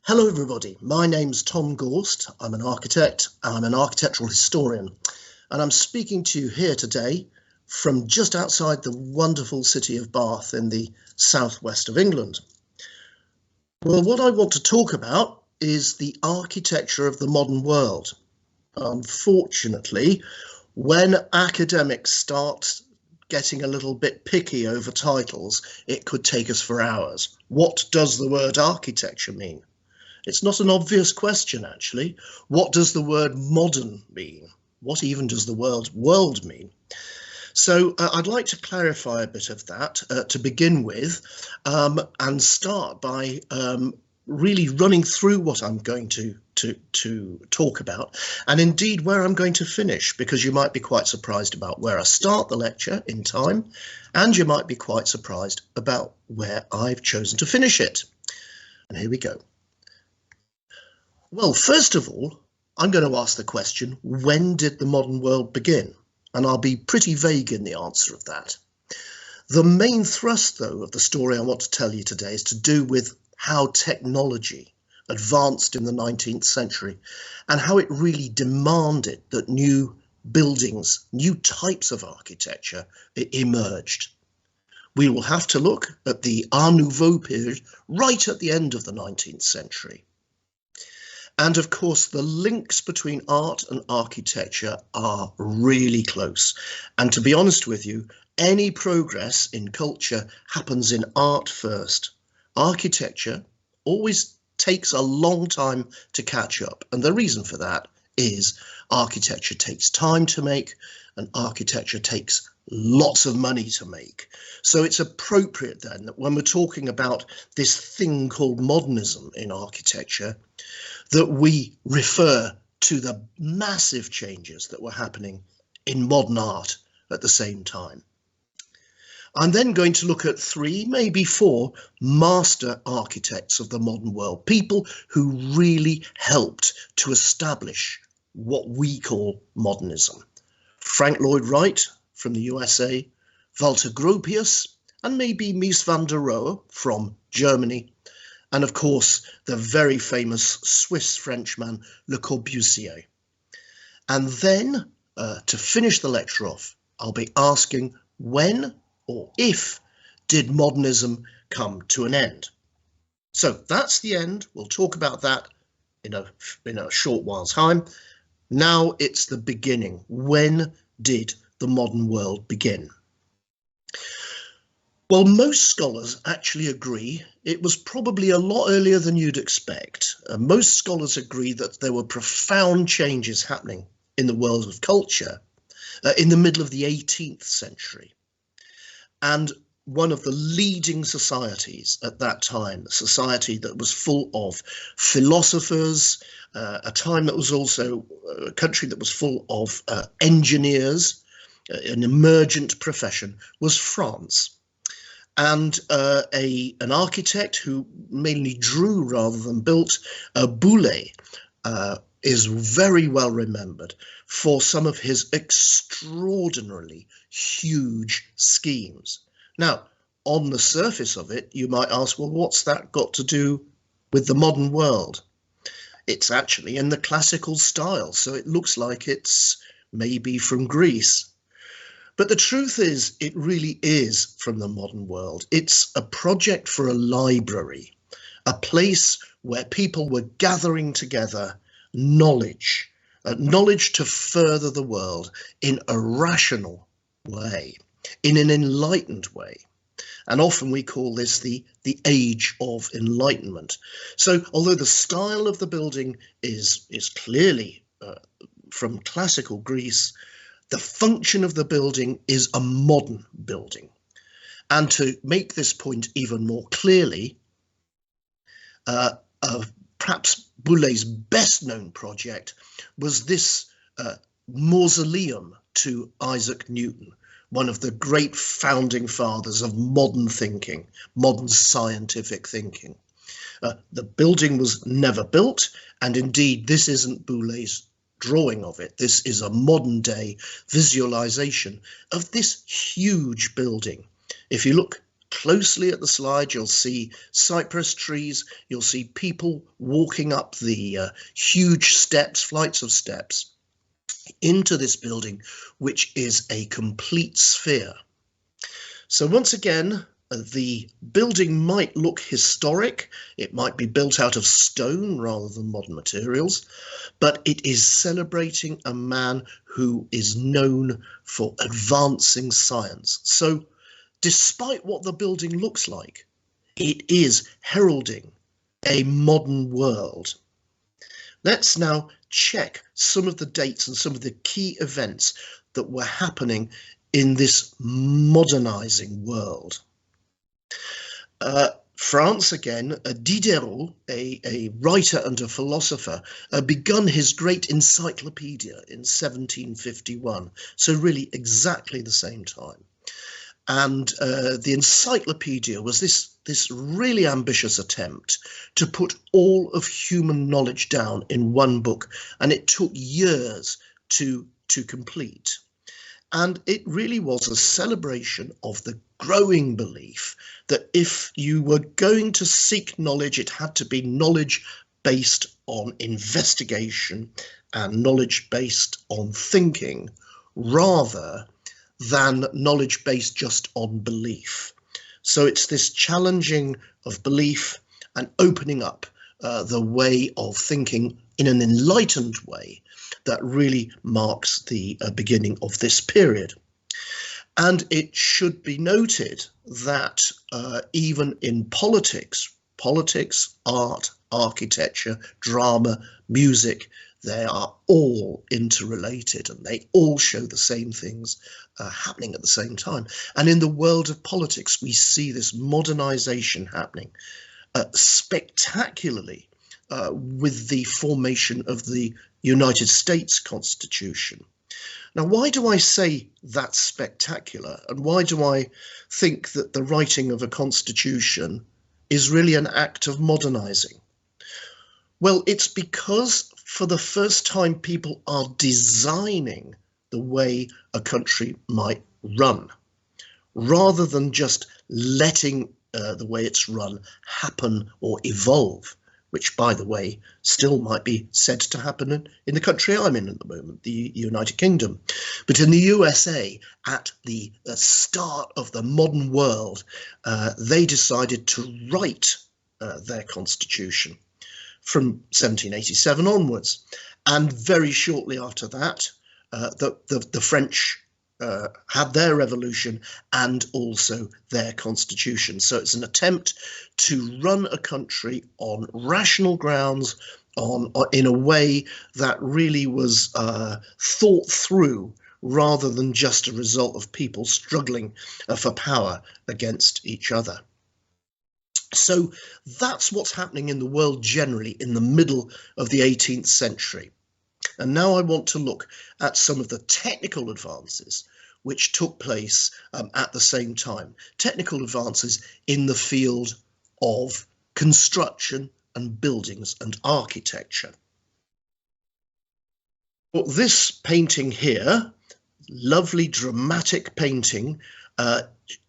Hello everybody, my name's Thom Gorst. I'm an architect, I'm an architectural historian, and I'm speaking to you here today from just outside the wonderful city of Bath in the southwest of England. Well, what I want to talk about is the architecture of the modern world. Unfortunately, when academics start getting a little bit picky over titles, it could take us for hours. What does the word architecture mean? It's not an obvious question, actually. What does the word modern mean? What even does the word world mean? So I'd like to clarify a bit of that to begin with, and start by really running through what I'm going to talk about, and indeed where I'm going to finish, because you might be quite surprised about where I start the lecture in time, and you might be quite surprised about where I've chosen to finish it. And here we go. Well, first of all, I'm going to ask the question, when did the modern world begin? And I'll be pretty vague in the answer of that. The main thrust, though, of the story I want to tell you today is to do with how technology advanced in the 19th century and how it really demanded that new buildings, new types of architecture emerged. We will have to look at the Art Nouveau period right at the end of the 19th century. And of course, the links between art and architecture are really close. And to be honest with you, any progress in culture happens in art first. Architecture always takes a long time to catch up. And the reason for that is architecture takes time to make, and architecture takes lots of money to make. So it's appropriate then that when we're talking about this thing called modernism in architecture, that we refer to the massive changes that were happening in modern art at the same time. I'm then going to look at 3, maybe 4 master architects of the modern world, people who really helped to establish what we call modernism. Frank Lloyd Wright from the USA, Walter Gropius, and maybe Mies van der Rohe from Germany, and of course, the very famous Swiss Frenchman, Le Corbusier. And then, to finish the lecture off, I'll be asking when or if did modernism come to an end? So that's the end. We'll talk about that in a short while time. Now it's the beginning. When did the modern world begin? Well, most scholars actually agree it was probably a lot earlier than you'd expect. Most scholars agree that there were profound changes happening in the world of culture in the middle of the 18th century. And one of the leading societies at that time, a society that was full of philosophers, a time that was also a country that was full of engineers, an emergent profession, was France. And an architect who mainly drew rather than built, Boulez, is very well remembered for some of his extraordinarily huge schemes. Now, on the surface of it, you might ask, well, what's that got to do with the modern world? It's actually in the classical style, so it looks like it's maybe from Greece. But the truth is, it really is from the modern world. It's a project for a library, a place where people were gathering together knowledge, knowledge to further the world in a rational way, in an enlightened way. And often we call this the age of enlightenment. So although the style of the building is clearly from classical Greece, the function of the building is a modern building. And to make this point even more clearly, perhaps Boulez's best known project was this mausoleum to Isaac Newton, one of the great founding fathers of modern thinking, modern scientific thinking. The building was never built, and indeed this isn't Boulez's drawing of it. This is a modern day visualization of this huge building. If you look closely at the slide, you'll see cypress trees, you'll see people walking up the huge steps, flights of steps, into this building, which is a complete sphere. So once again, the building might look historic, it might be built out of stone rather than modern materials, but it is celebrating a man who is known for advancing science. So despite what the building looks like, it is heralding a modern world. Let's now check some of the dates and some of the key events that were happening in this modernizing world. France again, Diderot, a writer and a philosopher, begun his great encyclopedia in 1751, so really exactly the same time. And the encyclopedia was this really ambitious attempt to put all of human knowledge down in one book, and it took years to complete. And it really was a celebration of the growing belief that if you were going to seek knowledge, it had to be knowledge based on investigation and knowledge based on thinking, rather than knowledge based just on belief. So it's this challenging of belief and opening up the way of thinking in an enlightened way that really marks the beginning of this period. And it should be noted that even in politics, art, architecture, drama, music, they are all interrelated and they all show the same things happening at the same time. And in the world of politics, we see this modernization happening spectacularly with the formation of the United States Constitution. Now, why do I say that's spectacular? And why do I think that the writing of a constitution is really an act of modernizing? Well, it's because for the first time, people are designing the way a country might run, rather than just letting the way it's run happen or evolve, which, by the way, still might be said to happen in the country I'm in at the moment, the United Kingdom. But in the USA, at the start of the modern world, they decided to write their constitution from 1787 onwards. And very shortly after that, the French had their revolution and also their constitution. So it's an attempt to run a country on rational grounds, in a way that really was thought through, rather than just a result of people struggling for power against each other. So that's what's happening in the world generally in the middle of the 18th century. And now I want to look at some of the technical advances which took place at the same time. Technical advances in the field of construction and buildings and architecture. Well, this painting here, lovely dramatic painting,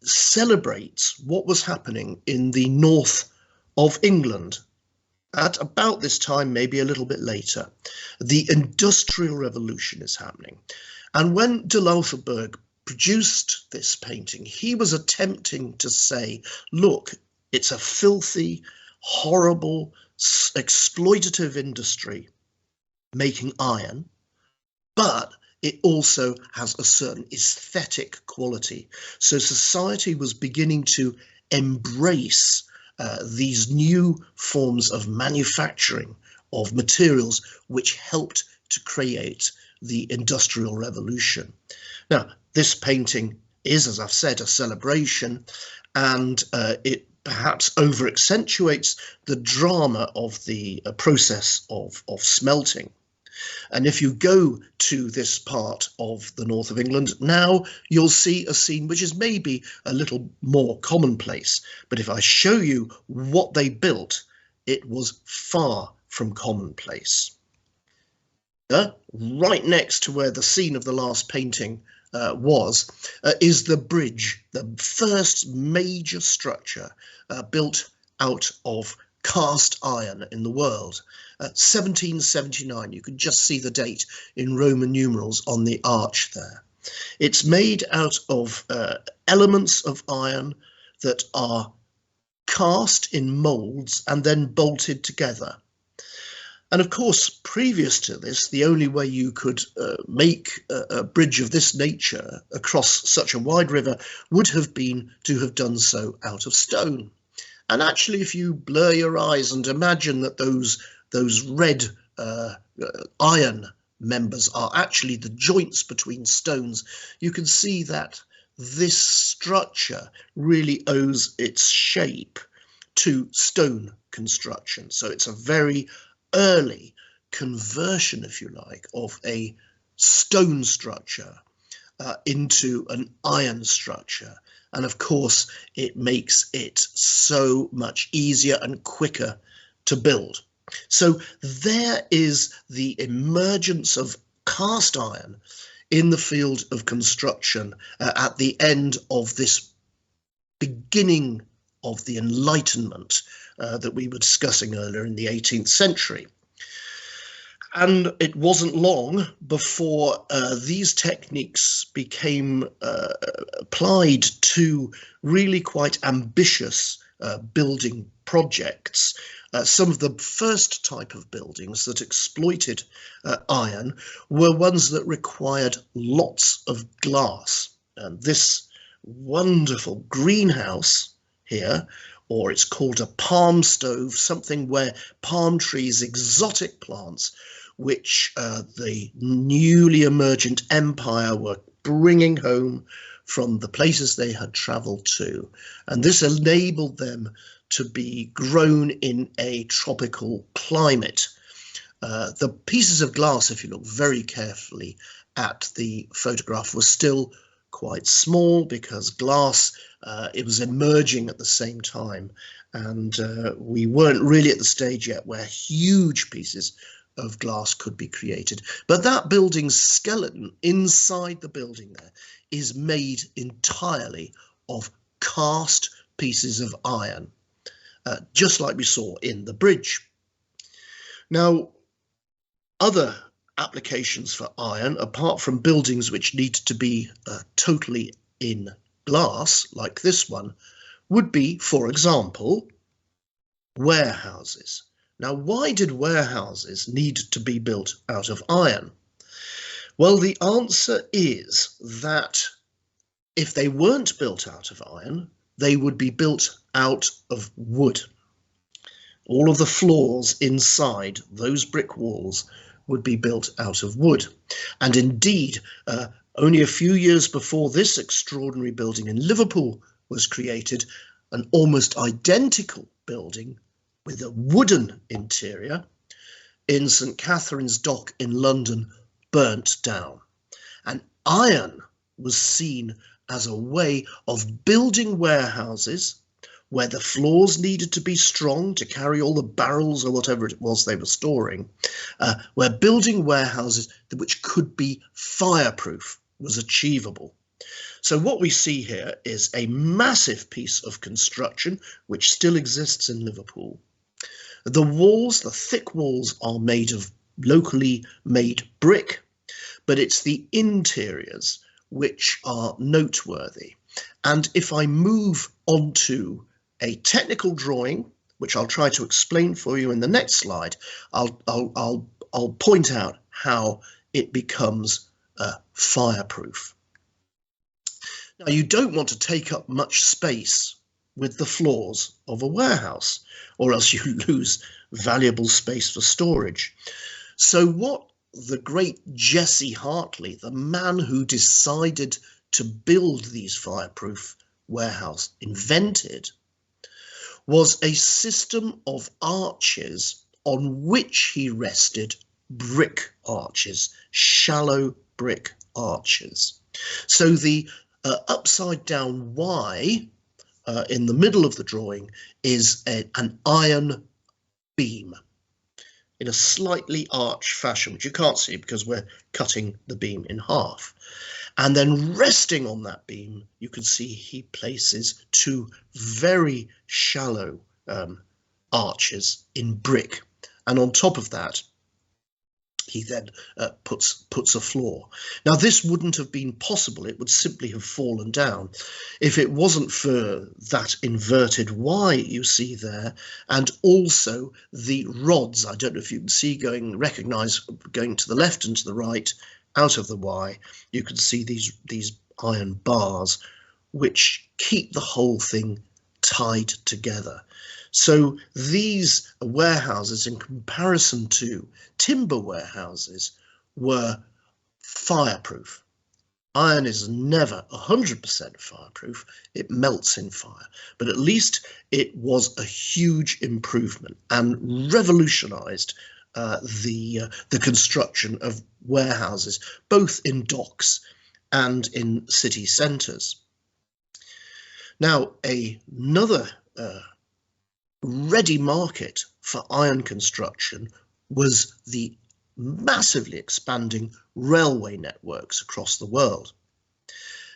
celebrates what was happening in the north of England at about this time, maybe a little bit later. The Industrial Revolution is happening. And when de Lautherberg produced this painting, he was attempting to say, look, it's a filthy, horrible, exploitative industry making iron, but it also has a certain aesthetic quality. So society was beginning to embrace these new forms of manufacturing of materials which helped to create the Industrial Revolution. Now, this painting is, as I've said, a celebration, and it perhaps over accentuates the drama of the process of smelting. And if you go to this part of the north of England now, you'll see a scene which is maybe a little more commonplace. But if I show you what they built, it was far from commonplace. Right next to where the scene of the last painting is the bridge, the first major structure built out of cast iron in the world. 1779, you can just see the date in Roman numerals on the arch there. It's made out of elements of iron that are cast in moulds and then bolted together. And of course, previous to this, the only way you could make a bridge of this nature across such a wide river would have been to have done so out of stone. And actually, if you blur your eyes and imagine that those red iron members are actually the joints between stones, you can see that this structure really owes its shape to stone construction. So it's a very early conversion, if you like, of a stone structure into an iron structure. And of course, it makes it so much easier and quicker to build. So there is the emergence of cast iron in the field of construction at the end of this beginning of the Enlightenment that we were discussing earlier in the 18th century. And it wasn't long before these techniques became applied to really quite ambitious building projects. Some of the first type of buildings that exploited iron were ones that required lots of glass. And this wonderful greenhouse here, or it's called a palm stove, something where palm trees, exotic plants, which the newly emergent empire were bringing home from the places they had travelled to. And this enabled them to be grown in a tropical climate. The pieces of glass, if you look very carefully at the photograph, were still quite small because glass, it was emerging at the same time. And we weren't really at the stage yet where huge pieces of glass could be created. But that building's skeleton inside the building there is made entirely of cast pieces of iron, just like we saw in the bridge. Now, other applications for iron, apart from buildings which need to be totally in glass, like this one, would be, for example, warehouses. Now, why did warehouses need to be built out of iron? Well, the answer is that if they weren't built out of iron, they would be built out of wood. All of the floors inside those brick walls would be built out of wood. And indeed, only a few years before this extraordinary building in Liverpool was created, an almost identical building with a wooden interior in St. Catherine's Dock in London burnt down. And iron was seen as a way of building warehouses where the floors needed to be strong to carry all the barrels or whatever it was they were storing, where building warehouses which could be fireproof was achievable. So what we see here is a massive piece of construction which still exists in Liverpool. The walls, the thick walls, are made of locally made brick, but it's the interiors which are noteworthy. And if I move on to a technical drawing, which I'll try to explain for you in the next slide, I'll point out how it becomes fireproof. Now, you don't want to take up much space with the floors of a warehouse, or else you lose valuable space for storage. So what the great Jesse Hartley, the man who decided to build these fireproof warehouses, invented was a system of arches on which he rested brick arches, shallow brick arches. So the upside down Y in the middle of the drawing is an iron beam in a slightly arched fashion, which you can't see because we're cutting the beam in half. And then resting on that beam, you can see he places two very shallow arches in brick. And on top of that, he then puts a floor. Now, this wouldn't have been possible. It would simply have fallen down if it wasn't for that inverted Y you see there, and also the rods. I don't know if you can see recognize going to the left and to the right out of the Y. You can see these iron bars which keep the whole thing tied together. So these warehouses, in comparison to timber warehouses, were fireproof. Iron is never 100% fireproof. It melts in fire, but at least it was a huge improvement and revolutionized the construction of warehouses, both in docks and in city centres. Now, another ready market for iron construction was the massively expanding railway networks across the world.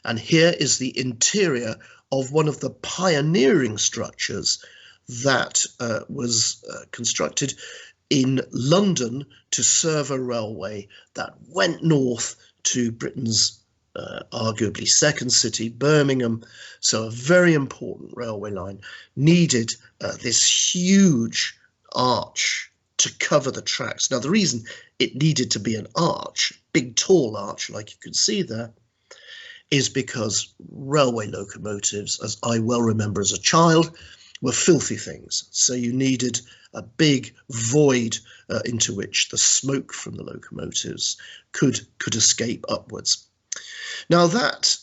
And here is the interior of one of the pioneering structures that was constructed in London to serve a railway that went north to Britain's arguably second city, Birmingham. So a very important railway line needed this huge arch to cover the tracks. Now, the reason it needed to be an arch, big tall arch like you can see there, is because railway locomotives, as I well remember as a child, were filthy things. So you needed a big void into which the smoke from the locomotives could escape upwards. Now that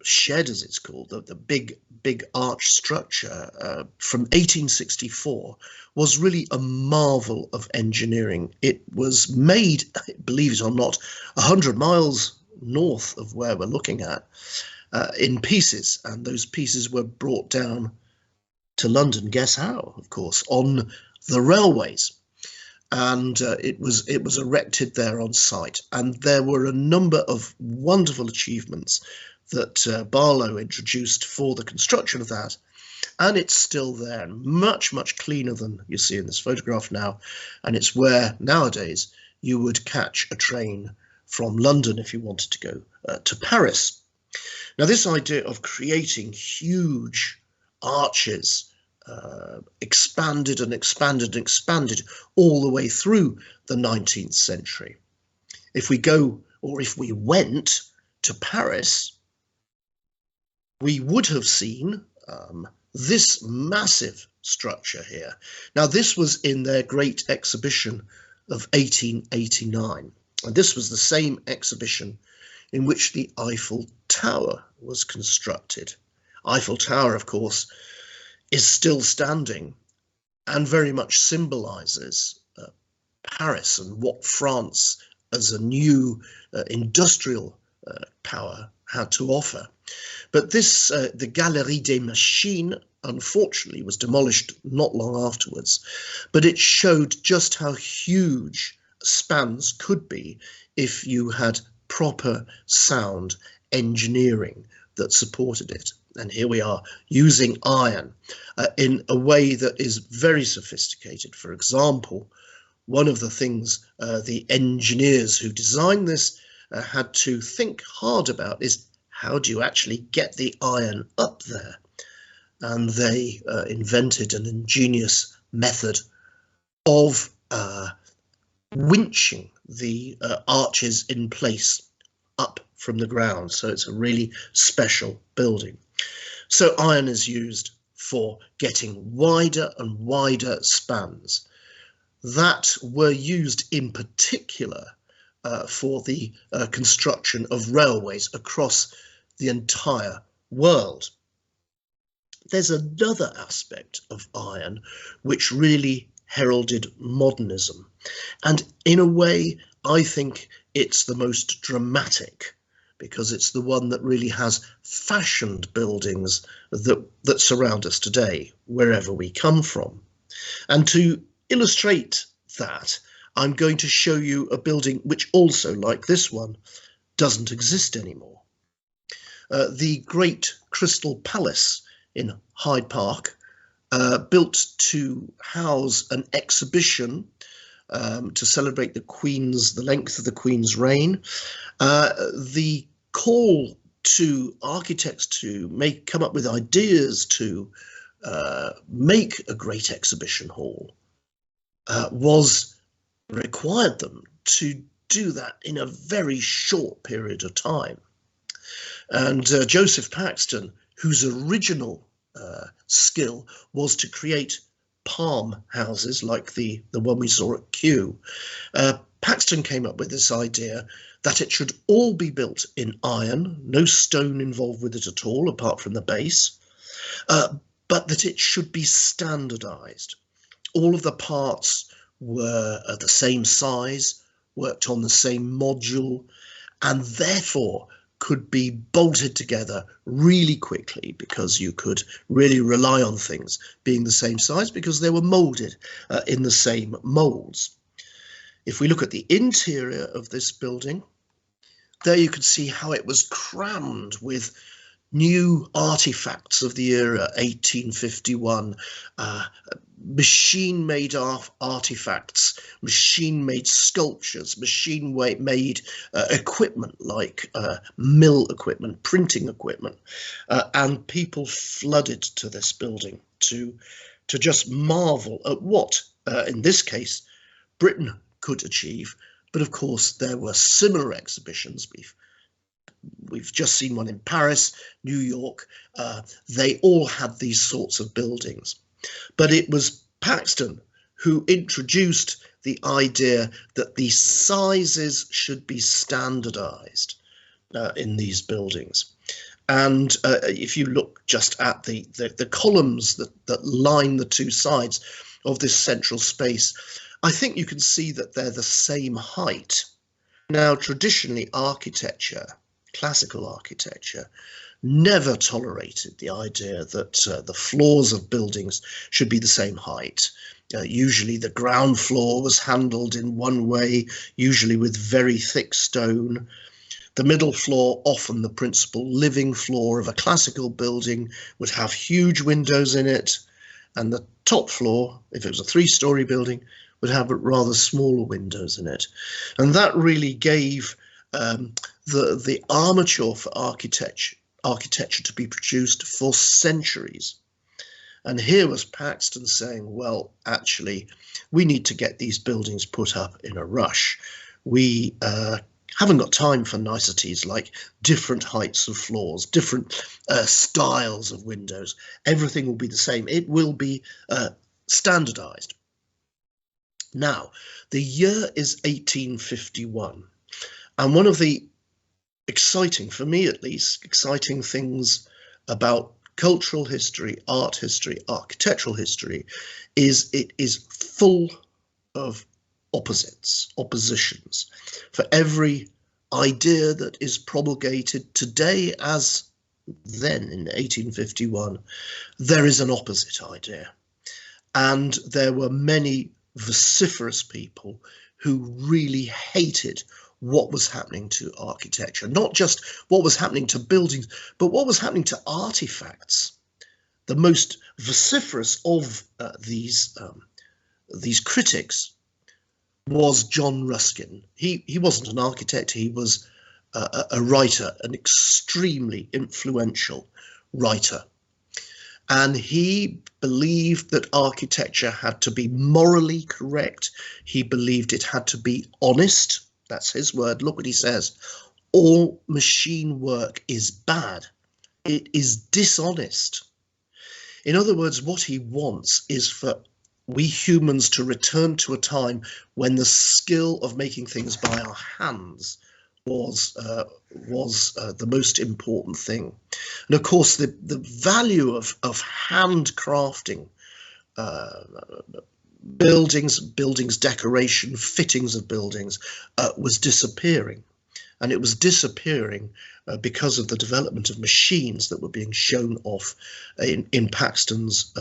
shed, as it's called, the big arch structure from 1864 was really a marvel of engineering. It was made, believe it or not, 100 miles north of where we're looking at in pieces, and those pieces were brought down to London. Guess how? Of course, on the railways. And it was erected there on site, and there were a number of wonderful achievements that Barlow introduced for the construction of that, and it's still there, much cleaner than you see in this photograph now, and it's where nowadays you would catch a train from London if you wanted to go to Paris. Now, this idea of creating huge arches expanded and expanded and expanded all the way through the 19th century. If we go, or if we went to Paris, we would have seen this massive structure here. Now, this was in their great exhibition of 1889, and this was the same exhibition in which the Eiffel Tower was constructed. Eiffel Tower, of course, is still standing and very much symbolizes Paris and what France as a new industrial power had to offer. But this, the Galerie des Machines, unfortunately was demolished not long afterwards, but it showed just how huge spans could be if you had proper sound engineering that supported it. And here we are using iron in a way that is very sophisticated. For example, one of the things the engineers who designed this had to think hard about is, how do you actually get the iron up there? And they invented an ingenious method of winching the arches in place up from the ground. So it's a really special building. So iron is used for getting wider and wider spans that were used in particular for the construction of railways across the entire world. There's another aspect of iron which really heralded modernism, and in a way I think it's the most dramatic, because it's the one that really has fashioned buildings that surround us today, wherever we come from. And to illustrate that, I'm going to show you a building which also, like this one, doesn't exist anymore. The Great Crystal Palace in Hyde Park, built to house an exhibition to celebrate the length of the Queen's reign. The call to architects to come up with ideas to make a great exhibition hall required them to do that in a very short period of time. And Joseph Paxton, whose original skill was to create palm houses like the one we saw at Kew, Paxton came up with this idea that it should all be built in iron, no stone involved with it at all apart from the base, but that it should be standardized. All of the parts were the same size, worked on the same module, and therefore could be bolted together really quickly, because you could really rely on things being the same size because they were molded in the same molds. If we look at the interior of this building, there you can see how it was crammed with new artifacts of the era, 1851, machine-made artifacts, machine-made sculptures, machine-made equipment like mill equipment, printing equipment, and people flooded to this building to just marvel at what, in this case, Britain could achieve. But of course, there were similar exhibitions. We've just seen one in Paris, New York. They all had these sorts of buildings. But it was Paxton who introduced the idea that the sizes should be standardized in these buildings. And if you look just at the columns that line the two sides of this central space, I think you can see that they're the same height. Now, traditionally, architecture, classical architecture, never tolerated the idea that the floors of buildings should be the same height. Usually the ground floor was handled in one way, usually with very thick stone. The middle floor, often the principal living floor of a classical building, would have huge windows in it, and the top floor, if it was a three-story building, would have rather smaller windows in it. And that really gave the armature for architecture to be produced for centuries. And here was Paxton saying, well, actually, we need to get these buildings put up in a rush. We haven't got time for niceties like different heights of floors, different styles of windows. Everything will be the same. It will be standardized. Now, the year is 1851, and one of the exciting, for me at least, exciting things about cultural history, art history, architectural history is it is full of oppositions. For every idea that is promulgated today as then in 1851, there is an opposite idea. And there were many vociferous people who really hated what was happening to architecture, not just what was happening to buildings, but what was happening to artifacts. The most vociferous of these critics was John Ruskin. He wasn't an architect, he was a writer, an extremely influential writer. And he believed that architecture had to be morally correct. He believed it had to be honest. That's his word. Look what he says. All machine work is bad. It is dishonest. In other words, what he wants is for we humans to return to a time when the skill of making things by our hands was the most important thing. And of course, the value of handcrafting buildings decoration, fittings of buildings was disappearing. And it was disappearing because of the development of machines that were being shown off in Paxton's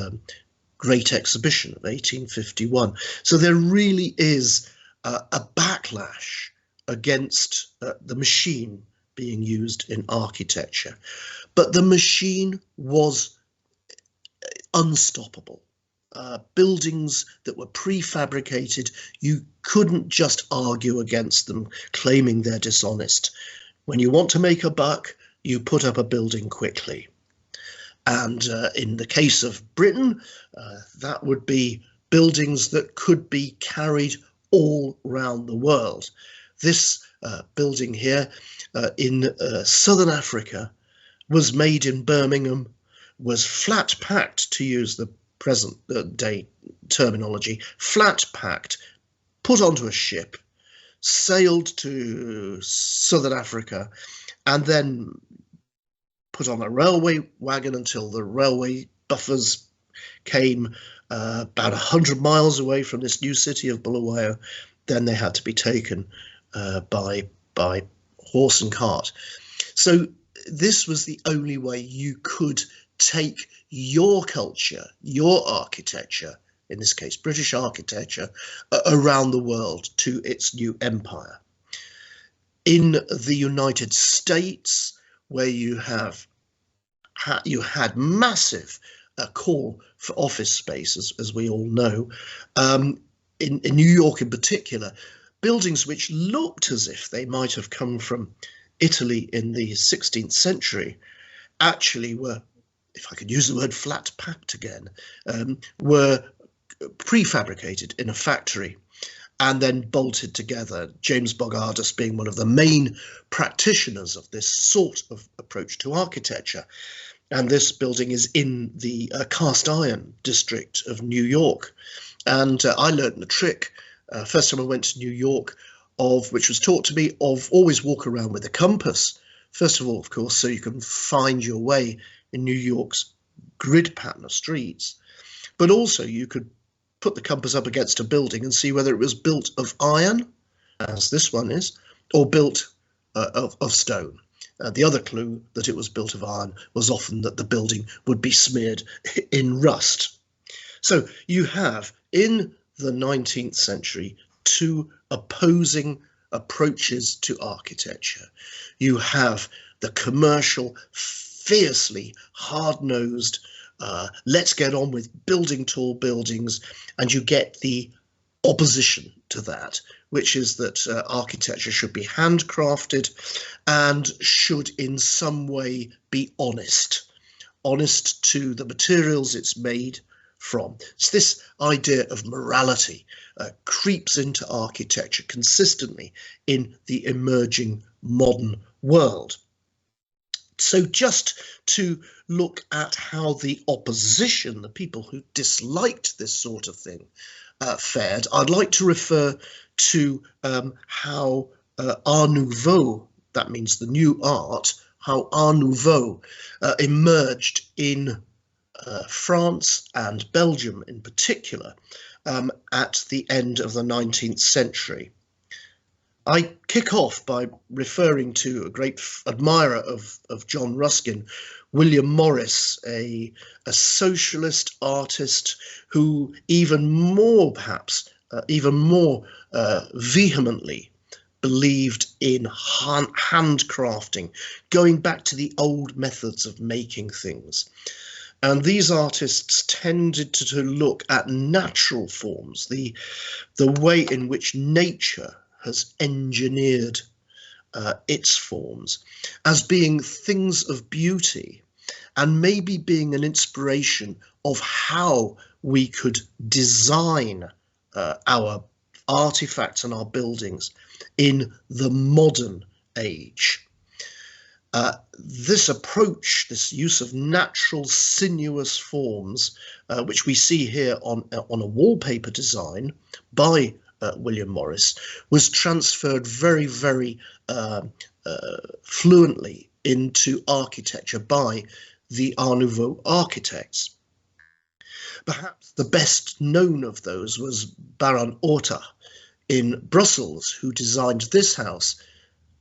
Great Exhibition of 1851. So there really is a backlash against the machine being used in architecture. But the machine was unstoppable. Buildings that were prefabricated, you couldn't just argue against them, claiming they're dishonest. When you want to make a buck, you put up a building quickly. And in the case of Britain, that would be buildings that could be carried all around the world. This building here in southern Africa was made in Birmingham, was flat packed, to use the present day terminology, flat packed, put onto a ship, sailed to southern Africa, and then put on a railway wagon until the railway buffers came about 100 miles away from this new city of Bulawayo. Then they had to be taken by horse and cart. So this was the only way you could take your culture, your architecture, in this case British architecture, around the world to its new empire. In the United States, where you had massive call for office space, as we all know, in New York in particular, buildings which looked as if they might have come from Italy in the 16th century actually were, if I could use the word flat packed again, were prefabricated in a factory and then bolted together. James Bogardus being one of the main practitioners of this sort of approach to architecture. And this building is in the cast iron district of New York. And I learned the trick, first time I went to New York, which was taught to me, of always walk around with a compass. First of all, of course, so you can find your way in New York's grid pattern of streets. But also you could put the compass up against a building and see whether it was built of iron, as this one is, or built of stone. The other clue that it was built of iron was often that the building would be smeared in rust. So you have, in the 19th century, two opposing approaches to architecture. You have the commercial, fiercely hard-nosed, let's get on with building tall buildings, and you get the opposition to that, which is that architecture should be handcrafted and should in some way be honest to the materials it's made from. It's this idea of morality creeps into architecture consistently in the emerging modern world. So just to look at how the opposition, the people who disliked this sort of thing, fared, I'd like to refer to how Art Nouveau, that means the new art, how Art Nouveau emerged in France and Belgium in particular at the end of the 19th century. I kick off by referring to a great admirer of John Ruskin, William Morris, a socialist artist who even more vehemently believed in handcrafting, going back to the old methods of making things. And these artists tended to look at natural forms, the way in which nature has engineered its forms as being things of beauty, and maybe being an inspiration of how we could design our artifacts and our buildings in the modern age. This approach, this use of natural sinuous forms, which we see here on a wallpaper design by William Morris, was transferred very, very fluently into architecture by the Art Nouveau architects. Perhaps the best known of those was Baron Orta in Brussels, who designed this house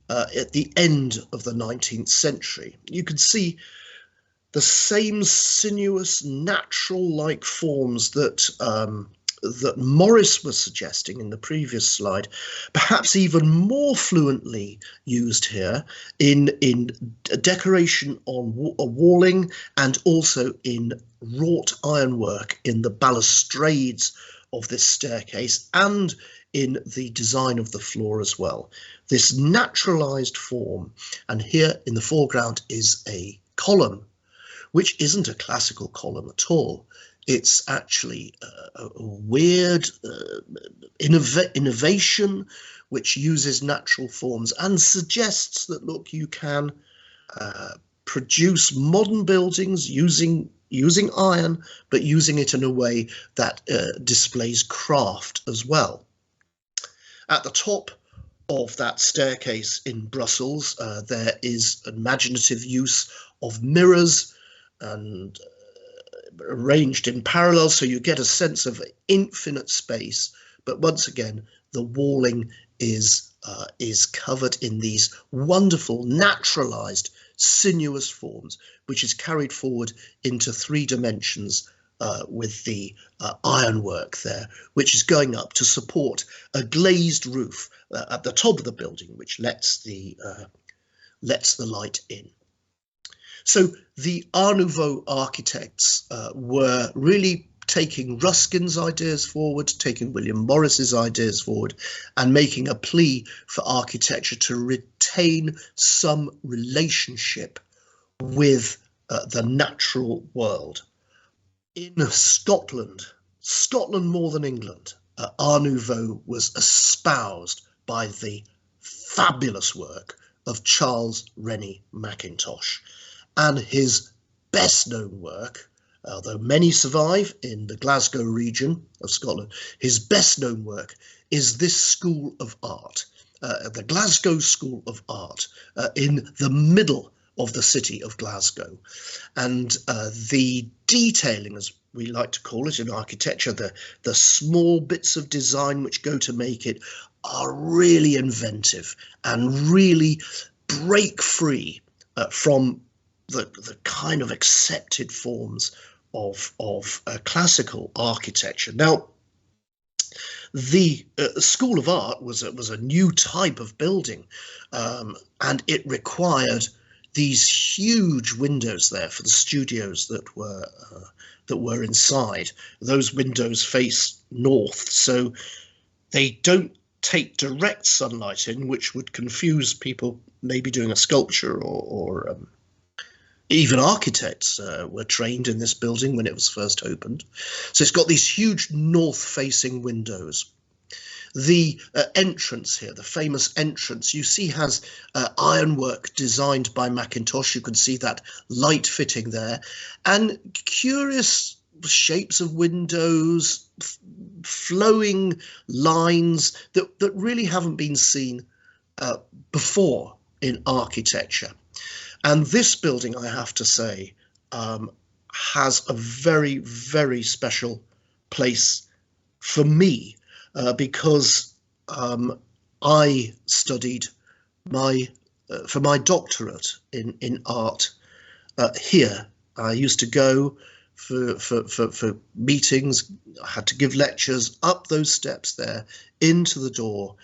at the end of the 19th century. You can see the same sinuous, natural-like forms that that Morris was suggesting in the previous slide, perhaps even more fluently used here in decoration on walling and also in wrought ironwork in the balustrades of this staircase and in the design of the floor as well. This naturalized form, and here in the foreground is a column, which isn't a classical column at all. It's actually a weird innovation which uses natural forms and suggests that, look, you can produce modern buildings using iron, but using it in a way that displays craft as well. At the top of that staircase in Brussels, there is imaginative use of mirrors and arranged in parallel, so you get a sense of infinite space. But once again, the walling is covered in these wonderful naturalized sinuous forms, which is carried forward into 3 dimensions with the ironwork there, which is going up to support a glazed roof at the top of the building, which lets the light in. So the Art Nouveau architects were really taking Ruskin's ideas forward, taking William Morris's ideas forward, and making a plea for architecture to retain some relationship with the natural world. In Scotland more than England, Art Nouveau was espoused by the fabulous work of Charles Rennie Mackintosh. And his best known work, although many survive in the Glasgow region of Scotland, his best known work is this school of art, the Glasgow School of Art, in the middle of the city of Glasgow. And the detailing, as we like to call it in architecture, the small bits of design which go to make it, are really inventive and really break free from the kind of accepted forms of classical architecture. Now, the School of Art was a new type of building, and it required these huge windows there for the studios that were inside. Those windows face north, so they don't take direct sunlight in, which would confuse people maybe doing a sculpture or even architects were trained in this building when it was first opened. So it's got these huge north-facing windows. The entrance here, the famous entrance, you see has ironwork designed by Mackintosh. You can see that light fitting there, and curious shapes of windows, flowing lines that really haven't been seen before in architecture. And this building, I have to say, has a very, very special place for me because I studied for my doctorate in art here. I used to go for meetings. I had to give lectures up those steps there into the door,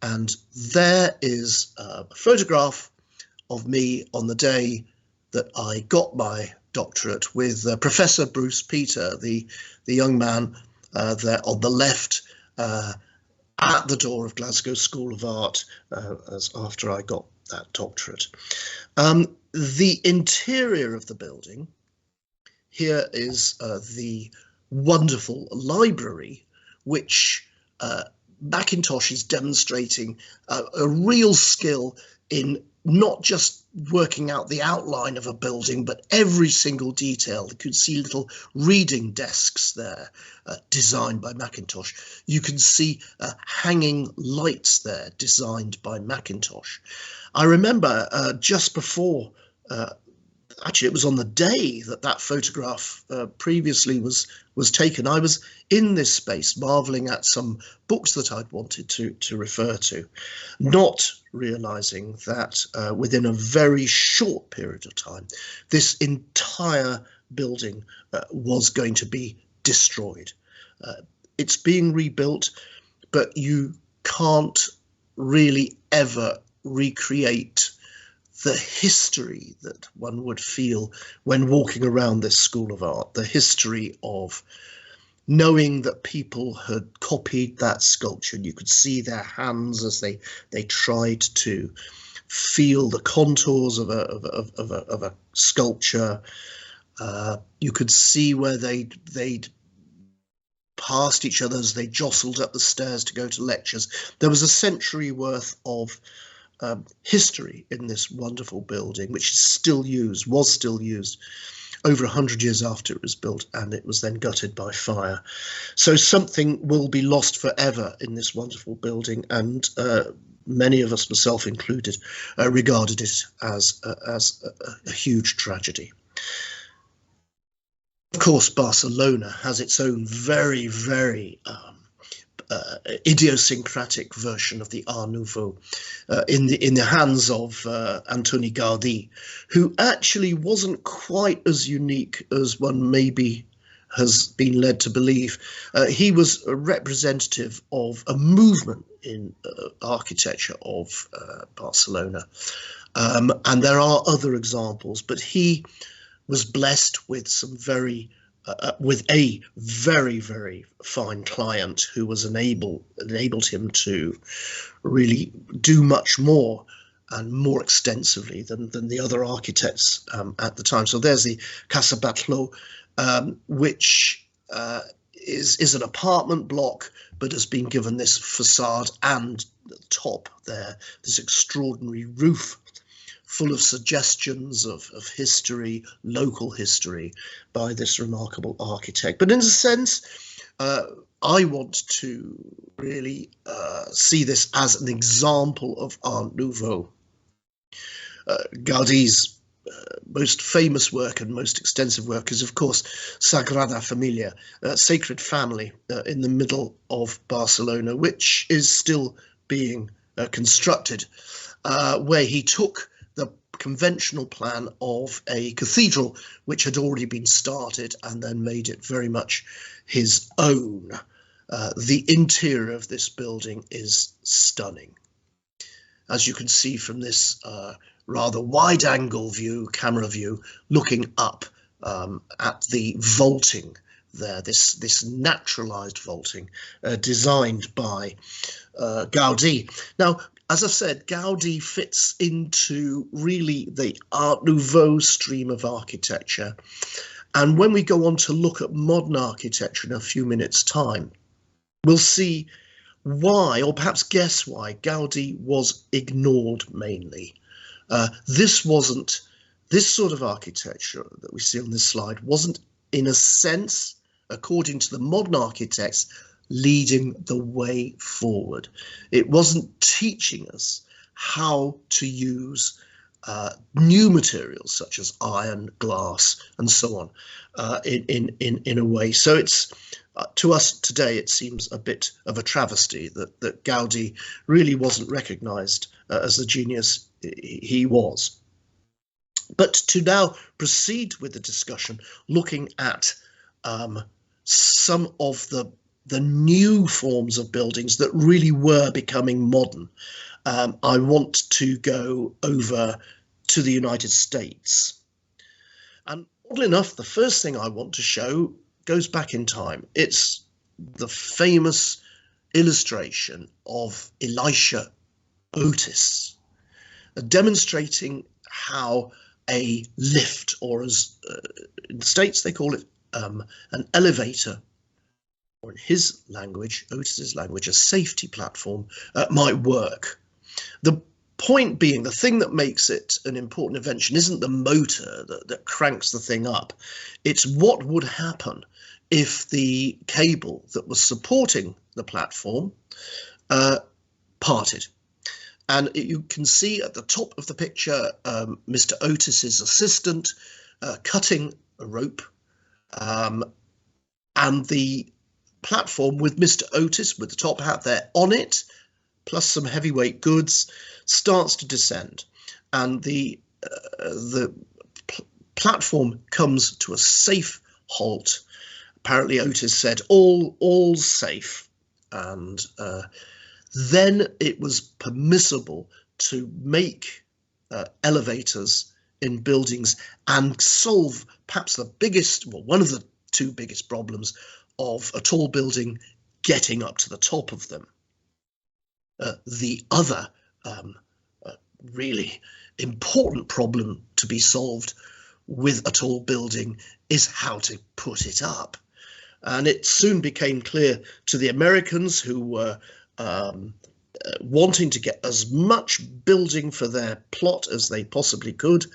and there is a photograph of me on the day that I got my doctorate with Professor Bruce Peter, the young man there on the left at the door of Glasgow School of Art as after I got that doctorate. The interior of the building, here is the wonderful library, which Mackintosh is demonstrating a real skill in not just working out the outline of a building, but every single detail. You could see little reading desks there, designed by Mackintosh. You can see hanging lights there, designed by Mackintosh. I remember just before, actually it was on the day that photograph previously was taken, I was in this space marveling at some books that I'd wanted to refer to, not realizing that within a very short period of time, this entire building was going to be destroyed. it's being rebuilt, but you can't really ever recreate the history that one would feel when walking around this school of art, the history of knowing that people had copied that sculpture. You could see their hands as they tried to feel the contours of a sculpture. You could see where they'd passed each other as they jostled up the stairs to go to lectures. There was a century worth of history in this wonderful building, which is still used, was still used over 100 years after it was built, and it was then gutted by fire. So something will be lost forever in this wonderful building, and many of us, myself included, regarded it as a huge tragedy. Of course, Barcelona has its own very, very idiosyncratic version of the Art Nouveau in the hands of Antoni Gaudi, who actually wasn't quite as unique as one maybe has been led to believe. He was a representative of a movement in architecture of Barcelona, and there are other examples, but he was blessed with some with a very, very fine client who was enabled him to really do much more and more extensively than the other architects at the time. So there's the Casa Batlló, which is an apartment block, but has been given this facade and the top there, this extraordinary roof full of suggestions of history, local history, by this remarkable architect. But in a sense, I want to really see this as an example of Art Nouveau. Gaudi's most famous work and most extensive work is, of course, Sagrada Familia, Sacred Family, in the middle of Barcelona, which is still being constructed, where he took the conventional plan of a cathedral which had already been started and then made it very much his own. The interior of this building is stunning. As you can see from this rather wide-angle view, camera view, looking up at the vaulting there, this naturalized vaulting designed by Gaudi. Now, as I've said, Gaudi fits into really the Art Nouveau stream of architecture. And when we go on to look at modern architecture in a few minutes' time, we'll see why, or perhaps guess why, Gaudi was ignored mainly. This sort of architecture that we see on this slide wasn't, in a sense, according to the modern architects, leading the way forward. It wasn't teaching us how to use new materials such as iron, glass, and so on in a way. So it's to us today, it seems a bit of a travesty that Gaudi really wasn't recognized as the genius he was. But to now proceed with the discussion, looking at some of the new forms of buildings that really were becoming modern, I want to go over to the United States. And oddly enough, the first thing I want to show goes back in time. It's the famous illustration of Elisha Otis, demonstrating how a lift, or as in the States they call it an elevator, or in his language, Otis's language, a safety platform, might work. The point being, the thing that makes it an important invention isn't the motor that cranks the thing up. It's what would happen if the cable that was supporting the platform parted. And you can see at the top of the picture Mr. Otis's assistant cutting a rope, and the platform with Mr. Otis with the top hat there on it, plus some heavyweight goods, starts to descend, and the platform comes to a safe halt, apparently Otis said, all's safe. And then it was permissible to make elevators in buildings and solve perhaps the biggest, well, one of the two biggest problems of a tall building getting up to the top of them. The other really important problem to be solved with a tall building is how to put it up. And it soon became clear to the Americans, who were wanting to get as much building for their plot as they possibly could,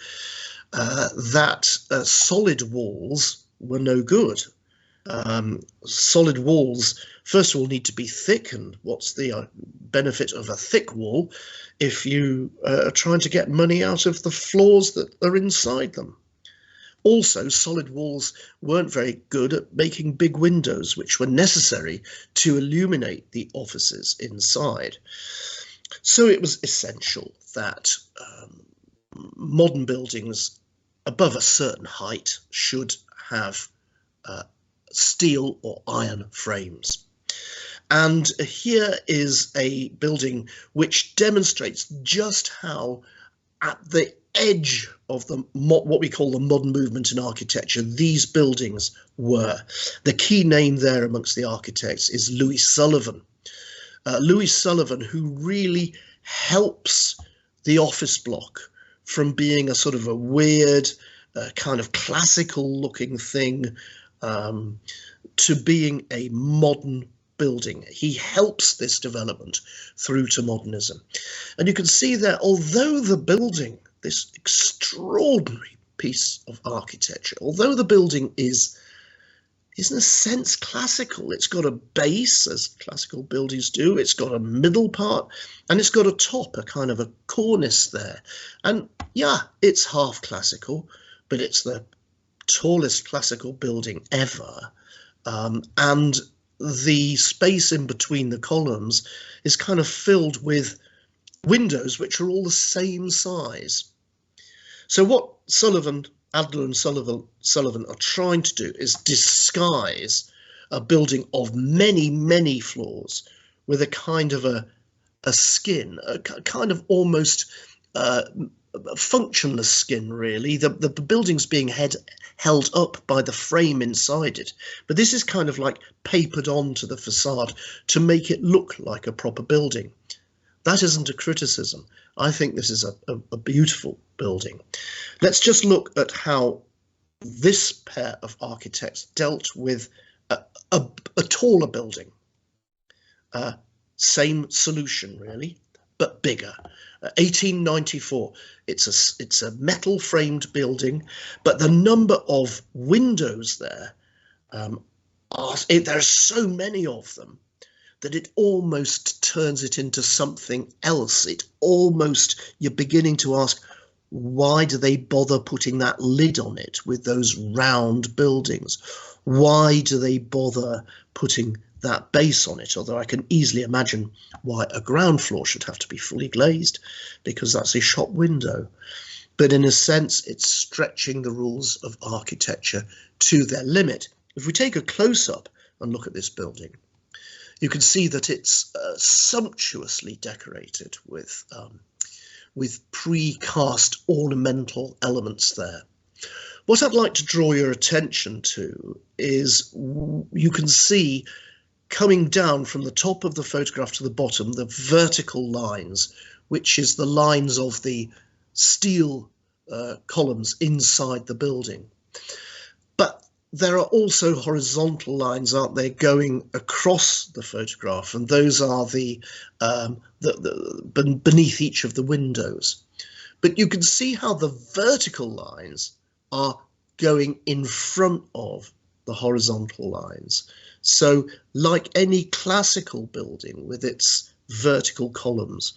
that solid walls were no good. Solid walls, first of all, need to be thick, and what's the benefit of a thick wall if you are trying to get money out of the floors that are inside them? Also, solid walls weren't very good at making big windows, which were necessary to illuminate the offices inside. So it was essential that modern buildings above a certain height should have steel or iron frames. And here is a building which demonstrates just how, at the edge of the what we call the modern movement in architecture, these buildings were. The key name there amongst the architects is Louis Sullivan. Louis Sullivan, who really helps the office block from being a sort of a weird, kind of classical looking thing, to being a modern building. He helps this development through to modernism. And you can see there, although the building, this extraordinary piece of architecture, although the building is in a sense classical, it's got a base, as classical buildings do, it's got a middle part, and it's got a top, a kind of a cornice there. And yeah, it's half classical, but it's the tallest classical building ever. And the space in between the columns is kind of filled with windows which are all the same size. So what Adler and Sullivan are trying to do is disguise a building of many, many floors with a kind of a skin, a kind of almost functionless skin, really. The building's being held up by the frame inside it, but this is kind of like papered onto the facade to make it look like a proper building. That isn't a criticism. I think this is a beautiful building. Let's just look at how this pair of architects dealt with a taller building. Same solution, really, but bigger. 1894. It's a metal framed building, but the number of windows there, there's so many of them that it almost turns it into something else. You're beginning to ask, why do they bother putting that lid on it with those round buildings? Why do they bother putting that base on it? Although I can easily imagine why a ground floor should have to be fully glazed, because that's a shop window. But in a sense, it's stretching the rules of architecture to their limit. If we take a close-up and look at this building, you can see that it's sumptuously decorated with precast ornamental elements there. What I'd like to draw your attention to is you can see coming down from the top of the photograph to the bottom, the vertical lines, which is the lines of the steel columns inside the building. But there are also horizontal lines, aren't they, going across the photograph, and those are the beneath each of the windows. But you can see how the vertical lines are going in front of the horizontal lines. So like any classical building with its vertical columns,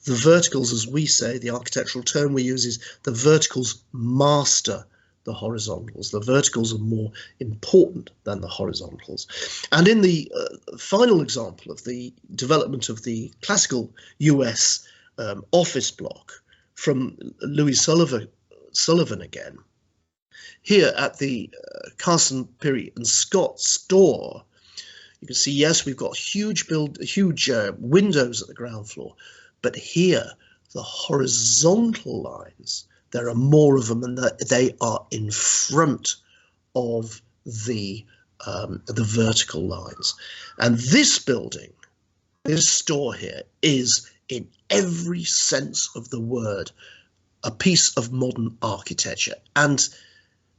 the verticals, as we say, the architectural term we use is the verticals master the horizontals. The verticals are more important than the horizontals. And in the final example of the development of the classical US office block from Louis Sullivan again, Here at the Carson Pirie and Scott store, you can see, yes, we've got huge windows at the ground floor, but here the horizontal lines, there are more of them, and they are in front of the vertical lines. And this building, this store here, is in every sense of the word a piece of modern architecture. And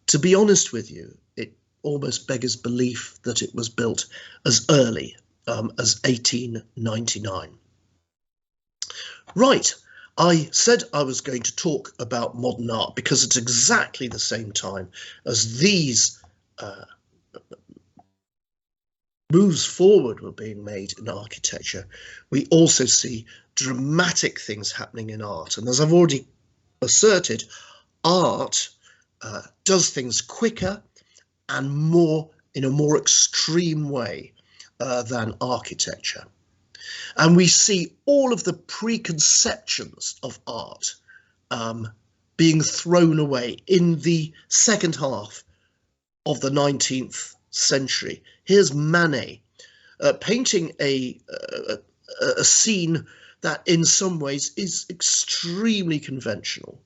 to be honest with you, it almost beggars belief that it was built as early as 1899. Right, I said I was going to talk about modern art because it's exactly the same time as these moves forward were being made in architecture. We also see dramatic things happening in art. And as I've already asserted, art does things quicker and more in a more extreme way than architecture. And we see all of the preconceptions of art being thrown away in the second half of the 19th century. Here's Manet painting a scene that in some ways is extremely conventional.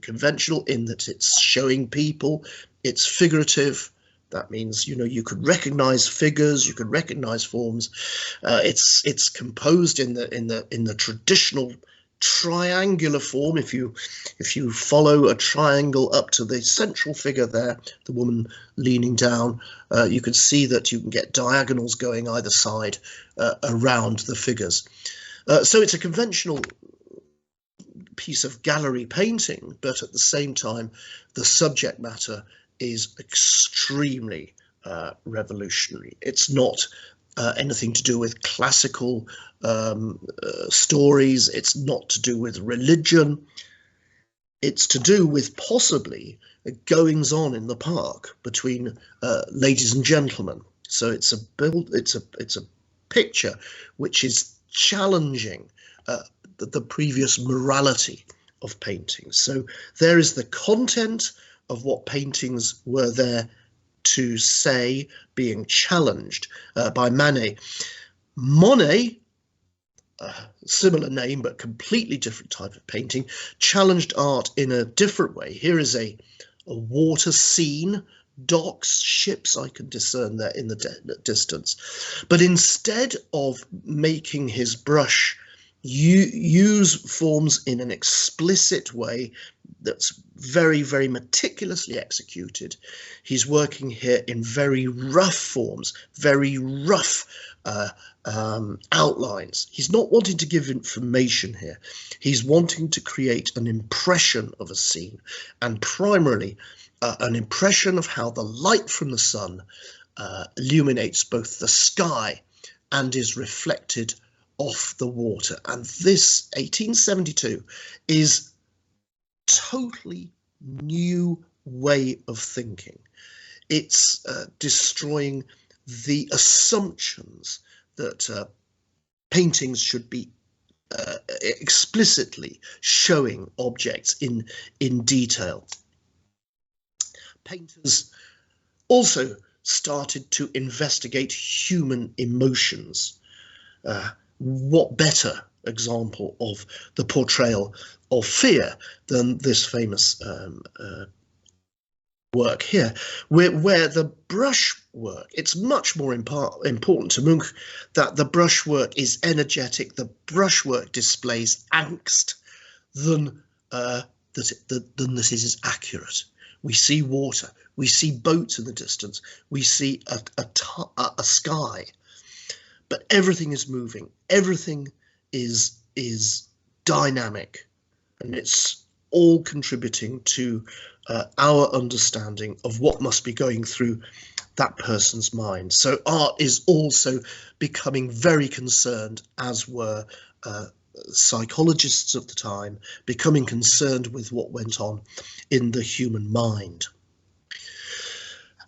Conventional in that it's showing people, it's figurative. That means, you know, you could recognize figures, you could recognize forms. It's composed in the traditional triangular form. If you follow a triangle up to the central figure there, the woman leaning down, you can see that you can get diagonals going either side around the figures. So it's a conventional piece of gallery painting, but at the same time, the subject matter is extremely revolutionary. It's not anything to do with classical stories. It's not to do with religion. It's to do with possibly goings on in the park between ladies and gentlemen. So it's a picture which is challenging the previous morality of paintings. So there is the content of what paintings were there to say being challenged by Manet. Monet, similar name but completely different type of painting, challenged art in a different way. Here is a water scene, docks, ships, I can discern there in the distance. But instead of making his brush use forms in an explicit way that's very, very meticulously executed, he's working here in very rough forms, very rough outlines. He's not wanting to give information here. He's wanting to create an impression of a scene, and primarily an impression of how the light from the sun illuminates both the sky and is reflected off the water. And this 1872 is totally new way of thinking. It's destroying the assumptions that paintings should be explicitly showing objects in detail. Painters also started to investigate human emotions. What better example of the portrayal of fear than this famous work here, where the brush work, it's much more important to Munch that the brushwork is energetic, the brushwork displays angst than that it is accurate. We see water, we see boats in the distance, we see a sky, but everything is moving, everything is dynamic, and it's all contributing to our understanding of what must be going through that person's mind. So art is also becoming very concerned, as were psychologists of the time, becoming concerned with what went on in the human mind.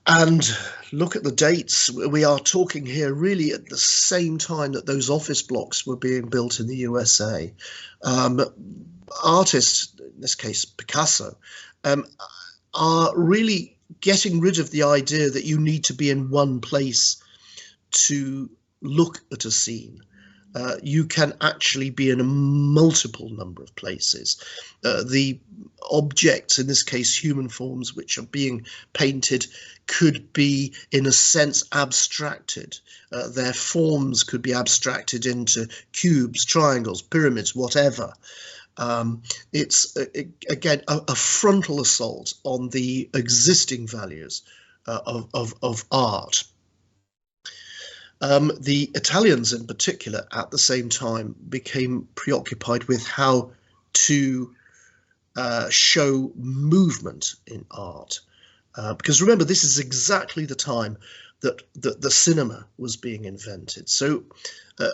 And look at the dates. We are talking here really at the same time that those office blocks were being built in the USA. Artists, in this case Picasso, are really getting rid of the idea that you need to be in one place to look at a scene. You can actually be in a multiple number of places. The objects, in this case human forms, which are being painted, could be in a sense abstracted. Their forms could be abstracted into cubes, triangles, pyramids, whatever. It's again a frontal assault on the existing values of art. The Italians in particular at the same time became preoccupied with how to show movement in art. Because remember, this is exactly the time that the cinema was being invented. So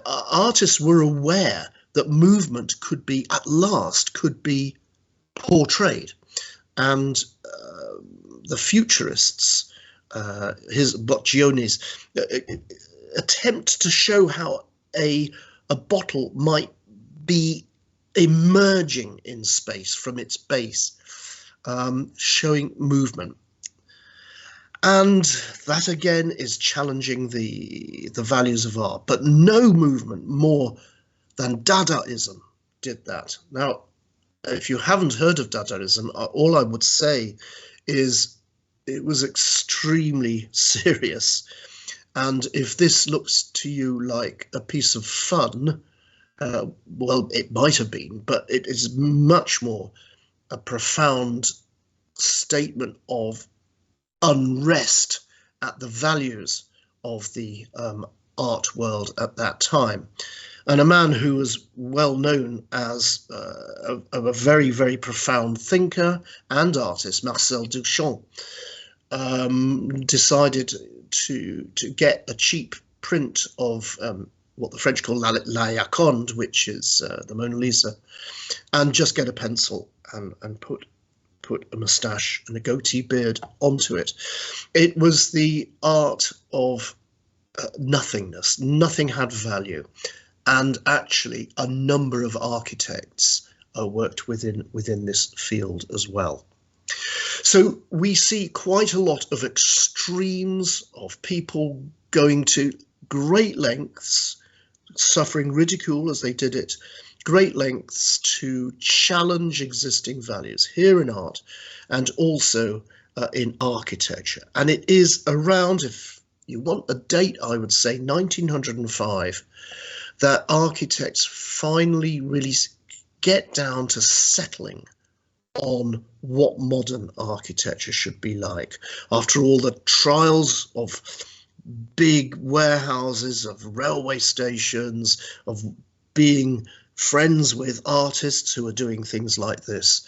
artists were aware that movement could be, at last, could be portrayed. And the futurists, his Boccioni's, attempt to show how a bottle might be emerging in space from its base, showing movement. And that again is challenging the values of art, but no movement more than Dadaism did that. Now, if you haven't heard of Dadaism, all I would say is it was extremely serious. And if this looks to you like a piece of fun, well, it might have been, but it is much more a profound statement of unrest at the values of the art world at that time. And a man who was well known as a very, very profound thinker and artist, Marcel Duchamp, decided to get a cheap print of what the French call La Joconde, which is the Mona Lisa, and just get a pencil and put a moustache and a goatee beard onto it. It was the art of nothingness. Nothing had value. And actually, a number of architects worked within this field as well. So we see quite a lot of extremes of people going to great lengths, suffering ridicule as they did it, great lengths to challenge existing values here in art and also in architecture. And it is around, if you want a date, I would say 1905, that architects finally really get down to settling on what modern architecture should be like. After all the trials of big warehouses, of railway stations, of being friends with artists who are doing things like this,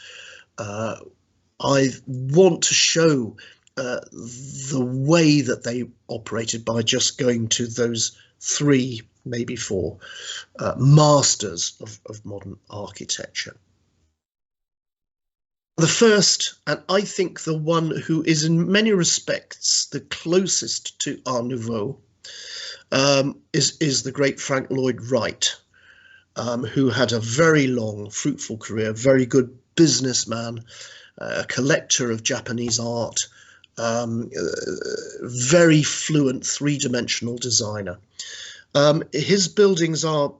I want to show the way that they operated by just going to those three, maybe four, masters of modern architecture. The first, and I think the one who is in many respects the closest to Art Nouveau, is the great Frank Lloyd Wright, who had a very long, fruitful career, very good businessman, a collector of Japanese art, very fluent three-dimensional designer. His buildings are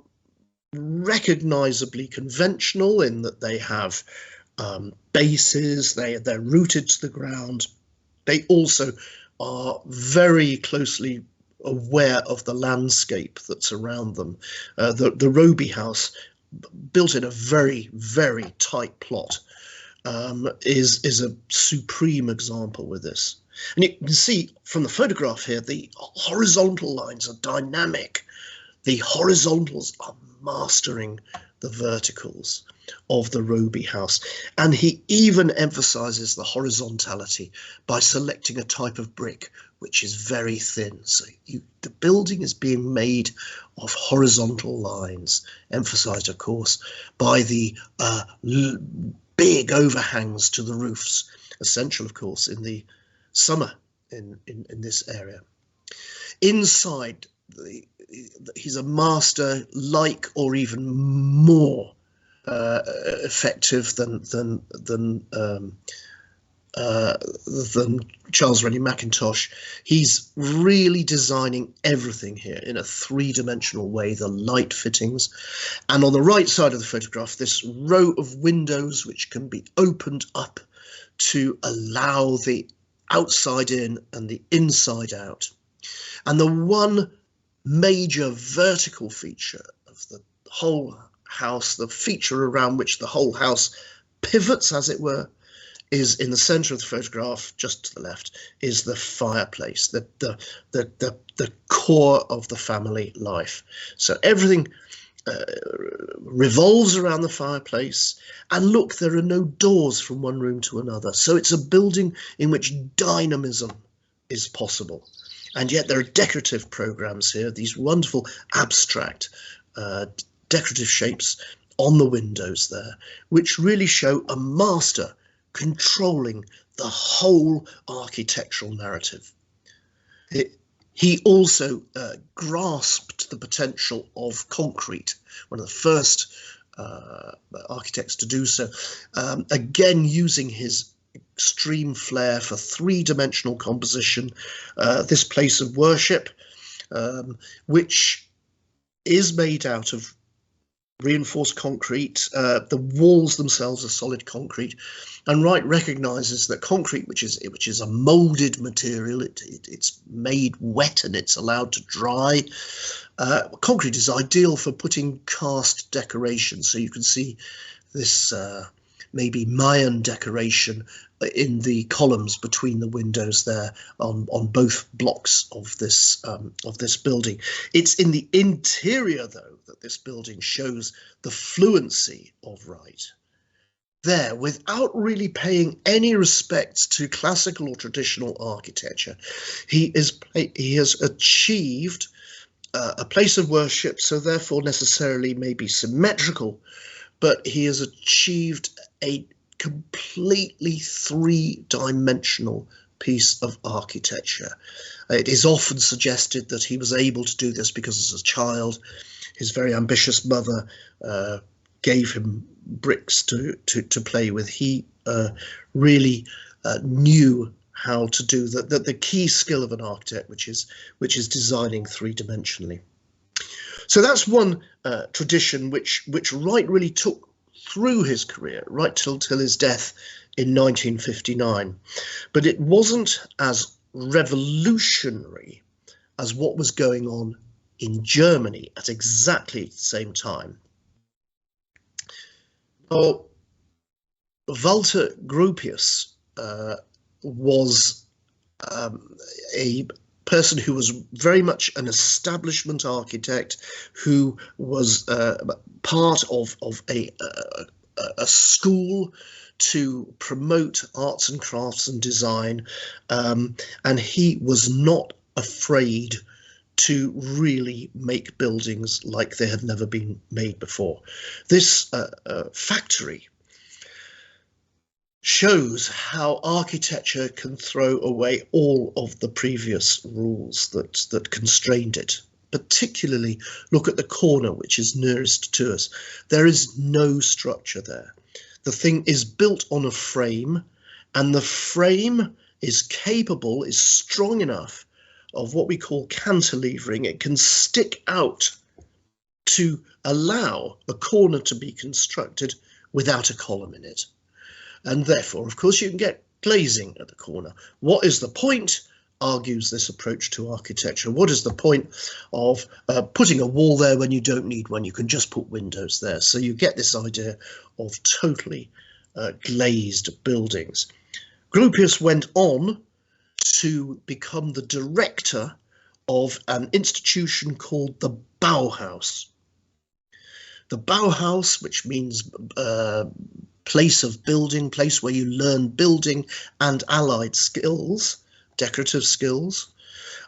recognizably conventional in that they have bases, they're rooted to the ground. They also are very closely aware of the landscape that's around them. The Rohe house, built in a very, very tight plot, is a supreme example with this. And you can see from the photograph here, the horizontal lines are dynamic. The horizontals are mastering the verticals of the Rohe house. And he even emphasizes the horizontality by selecting a type of brick which is very thin. So the building is being made of horizontal lines, emphasized, of course, by the big overhangs to the roofs, essential, of course, in the summer in this area. Inside, he's a master like or even more effective than than Charles Rennie Mackintosh. He's really designing everything here in a three-dimensional way, the light fittings. And on the right side of the photograph, this row of windows which can be opened up to allow the outside in and the inside out. And the one major vertical feature of the whole house, the feature around which the whole house pivots, as it were, is in the center of the photograph, just to the left, is the fireplace, the core of the family life. So everything revolves around the fireplace, and look, there are no doors from one room to another. So it's a building in which dynamism is possible. And yet there are decorative programs here, these wonderful abstract decorative shapes on the windows there, which really show a master controlling the whole architectural narrative. He also grasped the potential of concrete, one of the first architects to do so, again using his extreme flair for three-dimensional composition. This place of worship, which is made out of reinforced concrete. The walls themselves are solid concrete, and Wright recognizes that concrete, which is a molded material, it's made wet and it's allowed to dry. Concrete is ideal for putting cast decoration, so you can see this maybe Mayan decoration in the columns between the windows there on both blocks of this building. It's in the interior, though, that this building shows the fluency of Wright. There, without really paying any respect to classical or traditional architecture, he has achieved a place of worship, so therefore necessarily maybe symmetrical, but he has achieved a completely three-dimensional piece of architecture. It is often suggested that he was able to do this because as a child, his very ambitious mother gave him bricks to play with. He really knew how to do the key skill of an architect, which is designing three-dimensionally. So that's one tradition which Wright really took through his career, right till his death in 1959. But it wasn't as revolutionary as what was going on in Germany at exactly the same time. Well, Walter Gropius was a person who was very much an establishment architect, who was part of a school to promote arts and crafts and design, and he was not afraid to really make buildings like they had never been made before. This factory shows how architecture can throw away all of the previous rules that constrained it. Particularly, look at the corner, which is nearest to us. There is no structure there. The thing is built on a frame, and the frame is capable, is strong enough of what we call cantilevering. It can stick out to allow a corner to be constructed without a column in it. And therefore, of course, you can get glazing at the corner. What is the point, argues this approach to architecture? What is the point of putting a wall there when you don't need one? You can just put windows there. So you get this idea of totally glazed buildings. Gropius went on to become the director of an institution called the Bauhaus. The Bauhaus, which means place of building, place where you learn building and allied skills, decorative skills,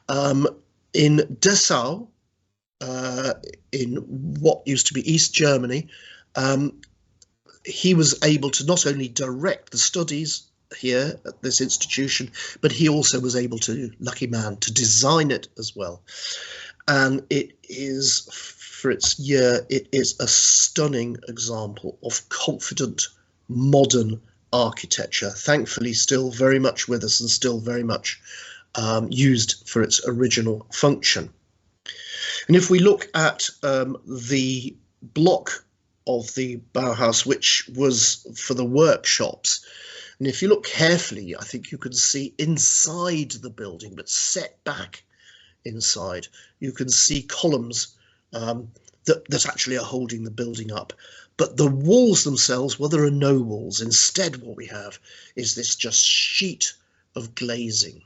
in Dessau, in what used to be East Germany. He was able to not only direct the studies here at this institution, but he also was able to, lucky man, to design it as well. And it is, for its year, it is a stunning example of confident, modern architecture, thankfully still very much with us and still very much used for its original function. And if we look at the block of the Bauhaus, which was for the workshops, and if you look carefully, I think you can see inside the building, but set back inside, you can see columns that actually are holding the building up. But the walls themselves, well, there are no walls. Instead, what we have is this just sheet of glazing,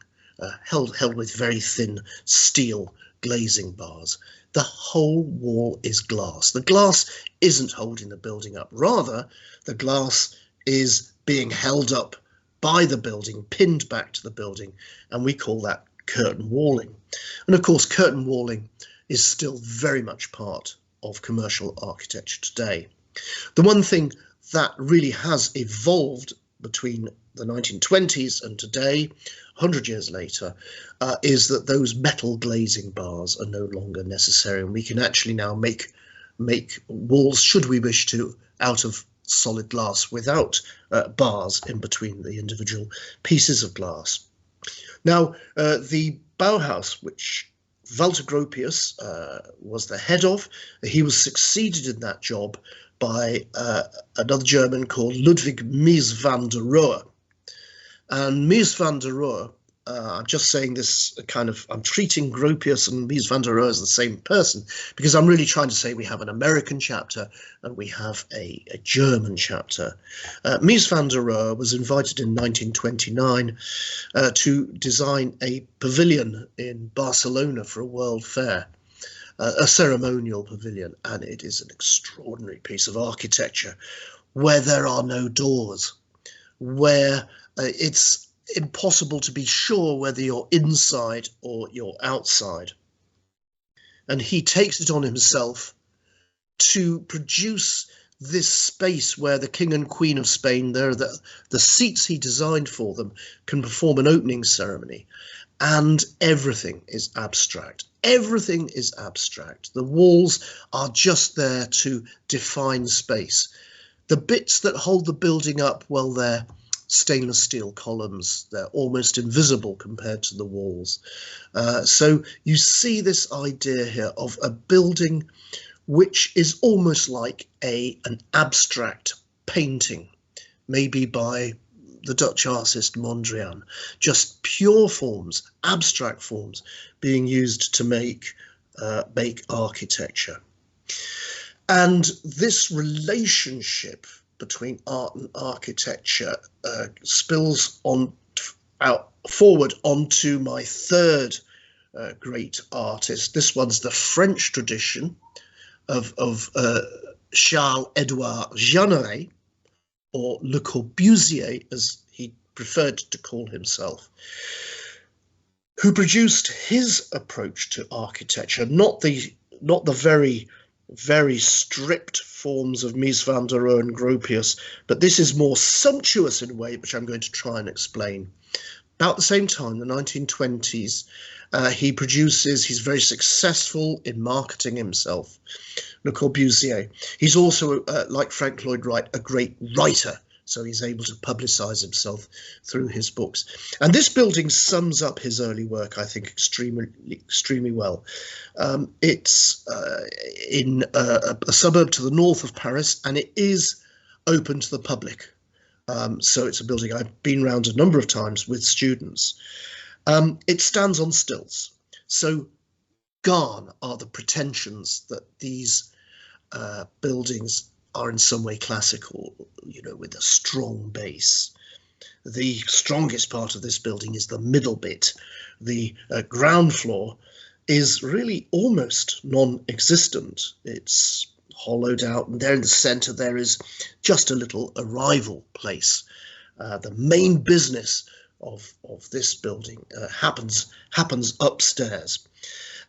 held with very thin steel glazing bars. The whole wall is glass. The glass isn't holding the building up. Rather, the glass is being held up by the building, pinned back to the building, and we call that curtain walling. And of course, curtain walling is still very much part of commercial architecture today. The one thing that really has evolved between the 1920s and today, 100 years later, is that those metal glazing bars are no longer necessary, and we can actually now make walls, should we wish to, out of solid glass without bars in between the individual pieces of glass. Now, the Bauhaus, which Walter Gropius was the head of, he was succeeded in that job by another German called Ludwig Mies van der Rohe. And Mies van der Rohe, I'm just saying this I'm treating Gropius and Mies van der Rohe as the same person, because I'm really trying to say we have an American chapter and we have a German chapter. Mies van der Rohe was invited in 1929 to design a pavilion in Barcelona for a World Fair. A ceremonial pavilion, and it is an extraordinary piece of architecture where there are no doors, where it's impossible to be sure whether you're inside or you're outside. And he takes it on himself to produce this space where the King and Queen of Spain, the seats he designed for them, can perform an opening ceremony. And everything is abstract. Everything is abstract. The walls are just there to define space. The bits that hold the building up, well, they're stainless steel columns. They're almost invisible compared to the walls. So you see this idea here of a building which is almost like an abstract painting, maybe by the Dutch artist Mondrian, just pure forms, abstract forms being used to make architecture. And this relationship between art and architecture spills forward onto my third great artist. This one's the French tradition of Charles-Édouard Jeanneret, or Le Corbusier, as he preferred to call himself, who produced his approach to architecture, not the very, very strict forms of Mies van der Rohe and Gropius, but this is more sumptuous in a way, which I'm going to try and explain. About the same time, the 1920s, he's very successful in marketing himself, Le Corbusier. He's also, like Frank Lloyd Wright, a great writer, so he's able to publicize himself through his books. And this building sums up his early work, I think, extremely well. It's in a suburb to the north of Paris, and it is open to the public. So it's a building I've been around a number of times with students. It stands on stilts. So gone are the pretensions that these buildings are in some way classical, with a strong base. The strongest part of this building is the middle bit. The ground floor is really almost non-existent. It's hollowed out, and there in the center there is just a little arrival place. The main business of this building happens upstairs.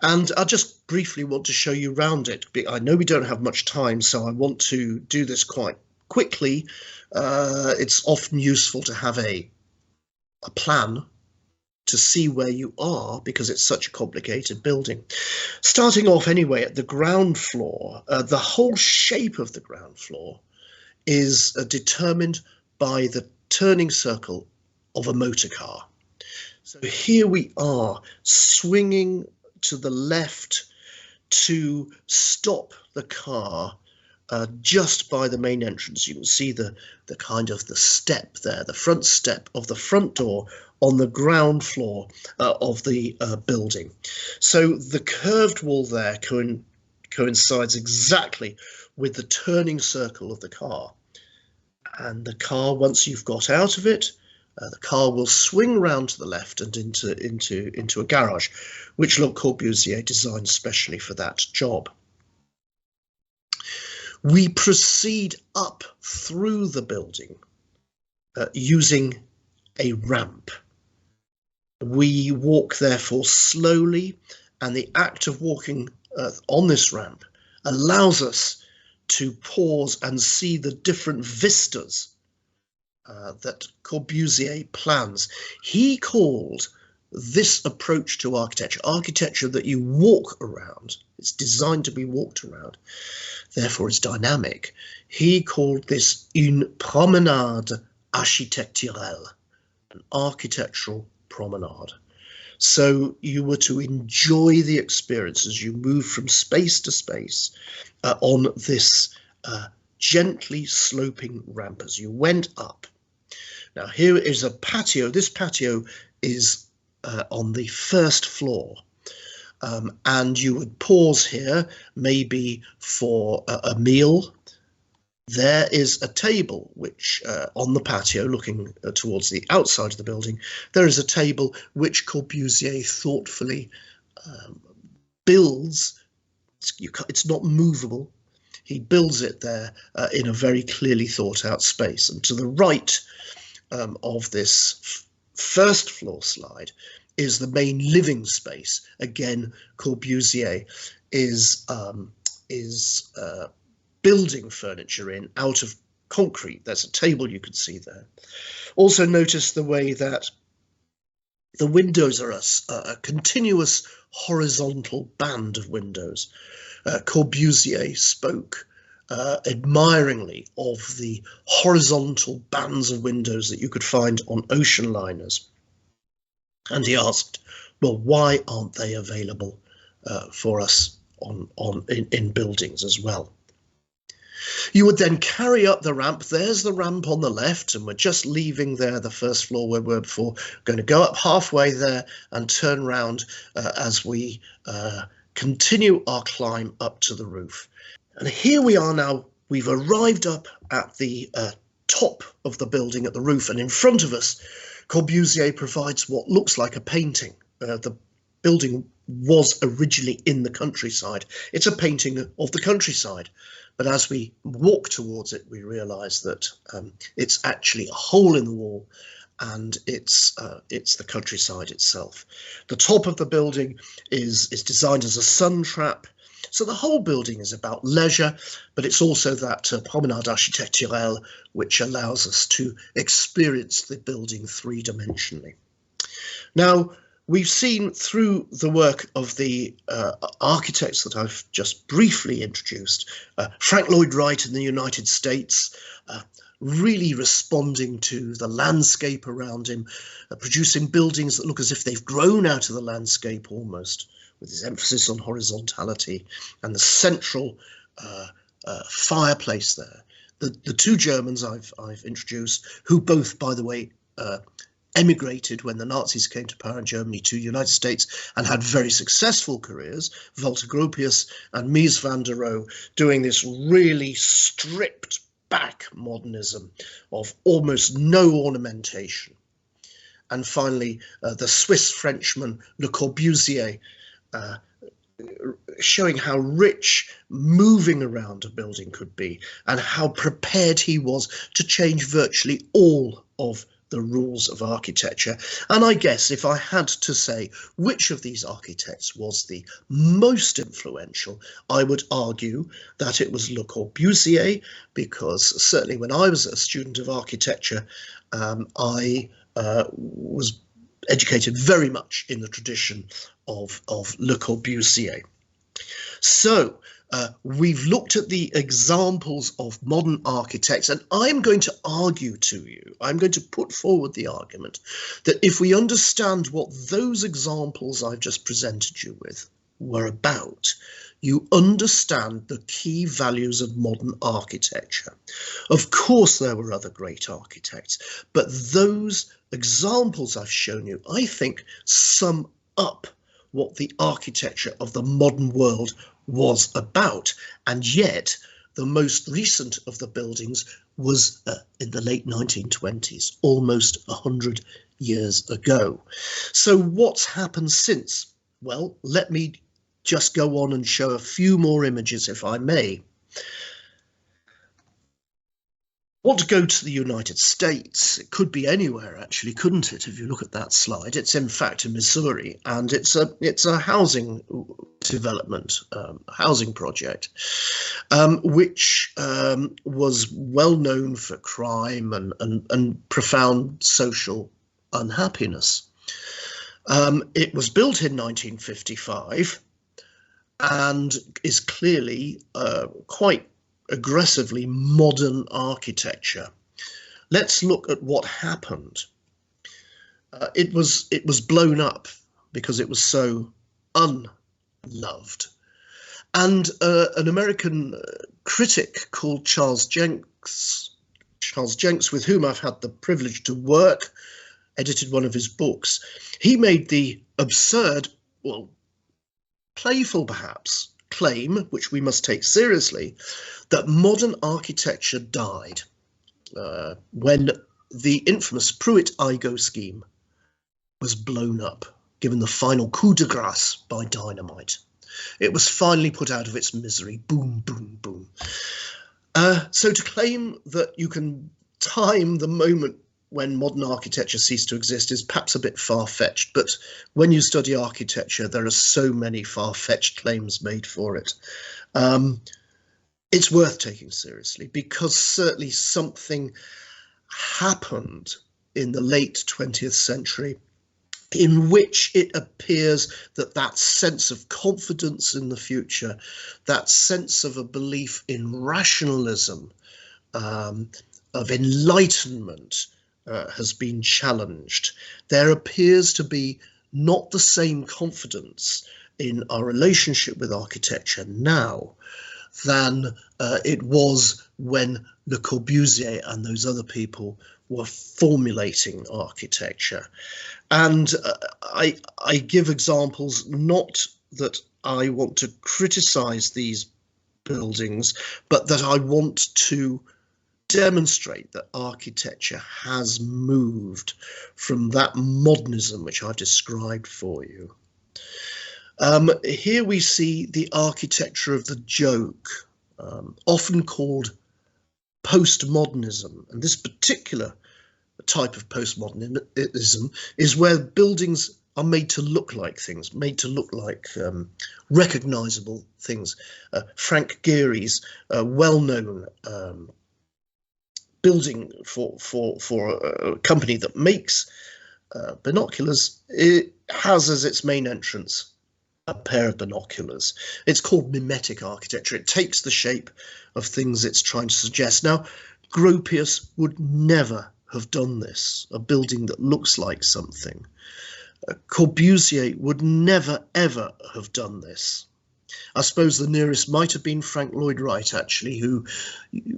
And I just briefly want to show you around it. I know we don't have much time, so I want to do this quite quickly. It's often useful to have a plan to see where you are, because it's such a complicated building. Starting off anyway at the ground floor, the whole shape of the ground floor is determined by the turning circle of a motor car. So here we are swinging to the left to stop the car just by the main entrance. You can see the kind of the step there, the front step of the front door on the ground floor of the building. So the curved wall there coincides exactly with the turning circle of the car. And the car, once you've got out of it, the car will swing round to the left and into a garage, which Le Corbusier designed specially for that job. We proceed up through the building using a ramp. We walk therefore slowly, and the act of walking on this ramp allows us to pause and see the different vistas that Corbusier plans. He called this approach to architecture that you walk around. It's designed to be walked around, therefore it's dynamic. He called this une promenade architecturale, an architectural promenade. So you were to enjoy the experience as you move from space to space on this gently sloping ramp as you went up. Now here is a patio. This patio is on the first floor, and you would pause here maybe for a meal. There is a table which on the patio looking towards the outside of the building, there is a table which Corbusier thoughtfully builds. It's not movable. He builds it there in a very clearly thought out space. And to the right of this first floor slide is the main living space. Again, Corbusier is building furniture in out of concrete. There's a table you can see there. Also notice the way that the windows are a continuous horizontal band of windows. Corbusier spoke admiringly of the horizontal bands of windows that you could find on ocean liners. And he asked, well, why aren't they available for us in buildings as well? You would then carry up the ramp. There's the ramp on the left, and we're just leaving there the first floor where we were before. Going to go up halfway there and turn round as we continue our climb up to the roof. And here we are now. We've arrived up at the top of the building at the roof, and in front of us Corbusier provides what looks like a painting. The building was originally in the countryside. It's a painting of the countryside. But as we walk towards it, we realise that it's actually a hole in the wall, and it's the countryside itself. The top of the building is designed as a sun trap. So the whole building is about leisure, but it's also that promenade architecturale which allows us to experience the building three-dimensionally. Now, we've seen through the work of the architects that I've just briefly introduced, Frank Lloyd Wright in the United States, really responding to the landscape around him, producing buildings that look as if they've grown out of the landscape almost, with his emphasis on horizontality and the central fireplace there. The two Germans I've introduced, who both, by the way, emigrated when the Nazis came to power in Germany to the United States and had very successful careers, Walter Gropius and Mies van der Rohe, doing this really stripped back modernism of almost no ornamentation. And finally, the Swiss Frenchman Le Corbusier, showing how rich moving around a building could be and how prepared he was to change virtually all of the rules of architecture. And I guess if I had to say which of these architects was the most influential, I would argue that it was Le Corbusier, because certainly when I was a student of architecture, I was educated very much in the tradition of Le Corbusier. So We've looked at the examples of modern architects, and I'm going to argue to you, I'm going to put forward the argument that if we understand what those examples I've just presented you with were about, you understand the key values of modern architecture. Of course, there were other great architects, but those examples I've shown you, I think, sum up what the architecture of the modern world was about. And yet, the most recent of the buildings was in the late 1920s, almost 100 years ago. So what's happened since? Well, let me just go on and show a few more images, if I may. I want to go to the United States. It could be anywhere, actually, couldn't it? If you look at that slide, it's in fact in Missouri, and it's a housing development, housing project, which was well known for crime and profound social unhappiness. It was built in 1955 and is clearly quite aggressively modern architecture. Let's look at what happened. It was blown up because it was so unloved. And an American critic called Charles Jenks, with whom I've had the privilege to work, edited one of his books. He made the absurd, well, playful perhaps, claim, which we must take seriously, that modern architecture died when the infamous Pruitt-Igoe scheme was blown up, given the final coup de grace by dynamite. It was finally put out of its misery. Boom, boom, boom. So to claim that you can time the moment when modern architecture ceased to exist is perhaps a bit far-fetched, but when you study architecture, there are so many far-fetched claims made for it. It's worth taking seriously, because certainly something happened in the late 20th century in which it appears that that sense of confidence in the future, that sense of a belief in rationalism, of enlightenment, has been challenged. There appears to be not the same confidence in our relationship with architecture now than it was when Le Corbusier and those other people were formulating architecture. And I give examples, not that I want to criticize these buildings, but that I want to demonstrate that architecture has moved from that modernism which I've described for you. Here we see the architecture of the joke, often called post-modernism, and this particular type of postmodernism is where buildings are made to look like things, made to look like recognizable things. Frank Gehry's well-known building for a company that makes binoculars, it has as its main entrance a pair of binoculars. It's called mimetic architecture. It takes the shape of things it's trying to suggest. Now, Gropius would never have done this, a building that looks like something. Corbusier would never, ever have done this. I suppose the nearest might have been Frank Lloyd Wright, actually, who,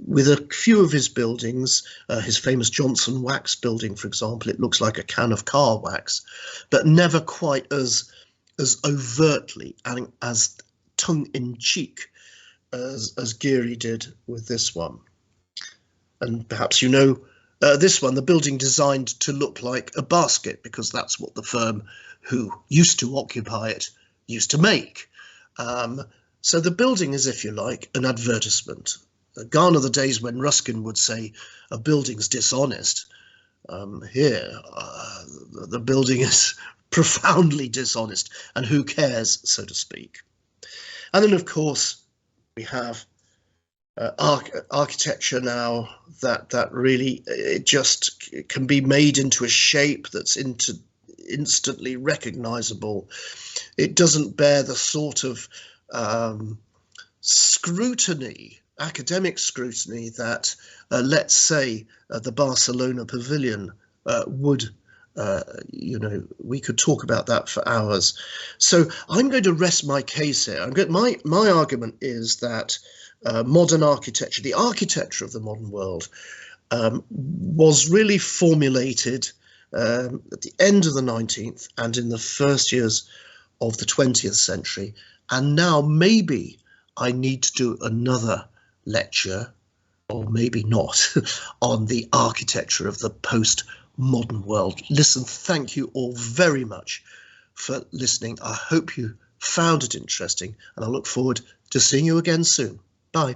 with a few of his buildings, his famous Johnson wax building, for example, it looks like a can of car wax, but never quite as overtly and as tongue-in-cheek as Gehry did with this one. And perhaps you know this one, the building designed to look like a basket, because that's what the firm who used to occupy it used to make. So the building is, if you like, an advertisement. Gone are the days when Ruskin would say a building's dishonest. Here, the building is profoundly dishonest, and who cares, so to speak. And then, of course, we have architecture now that really, it just can be made into a shape that's instantly recognizable. It doesn't bear the sort of scrutiny, academic scrutiny that, let's say, the Barcelona pavilion would, we could talk about that for hours. So I'm going to rest my case here. My argument is that modern architecture, the architecture of the modern world, was really formulated at the end of the 19th and in the first years of the 20th century. And now maybe I need to do another lecture, or maybe not, on the architecture of the post-modern world. Listen, thank you all very much for listening. I hope you found it interesting, and I look forward to seeing you again soon. Bye.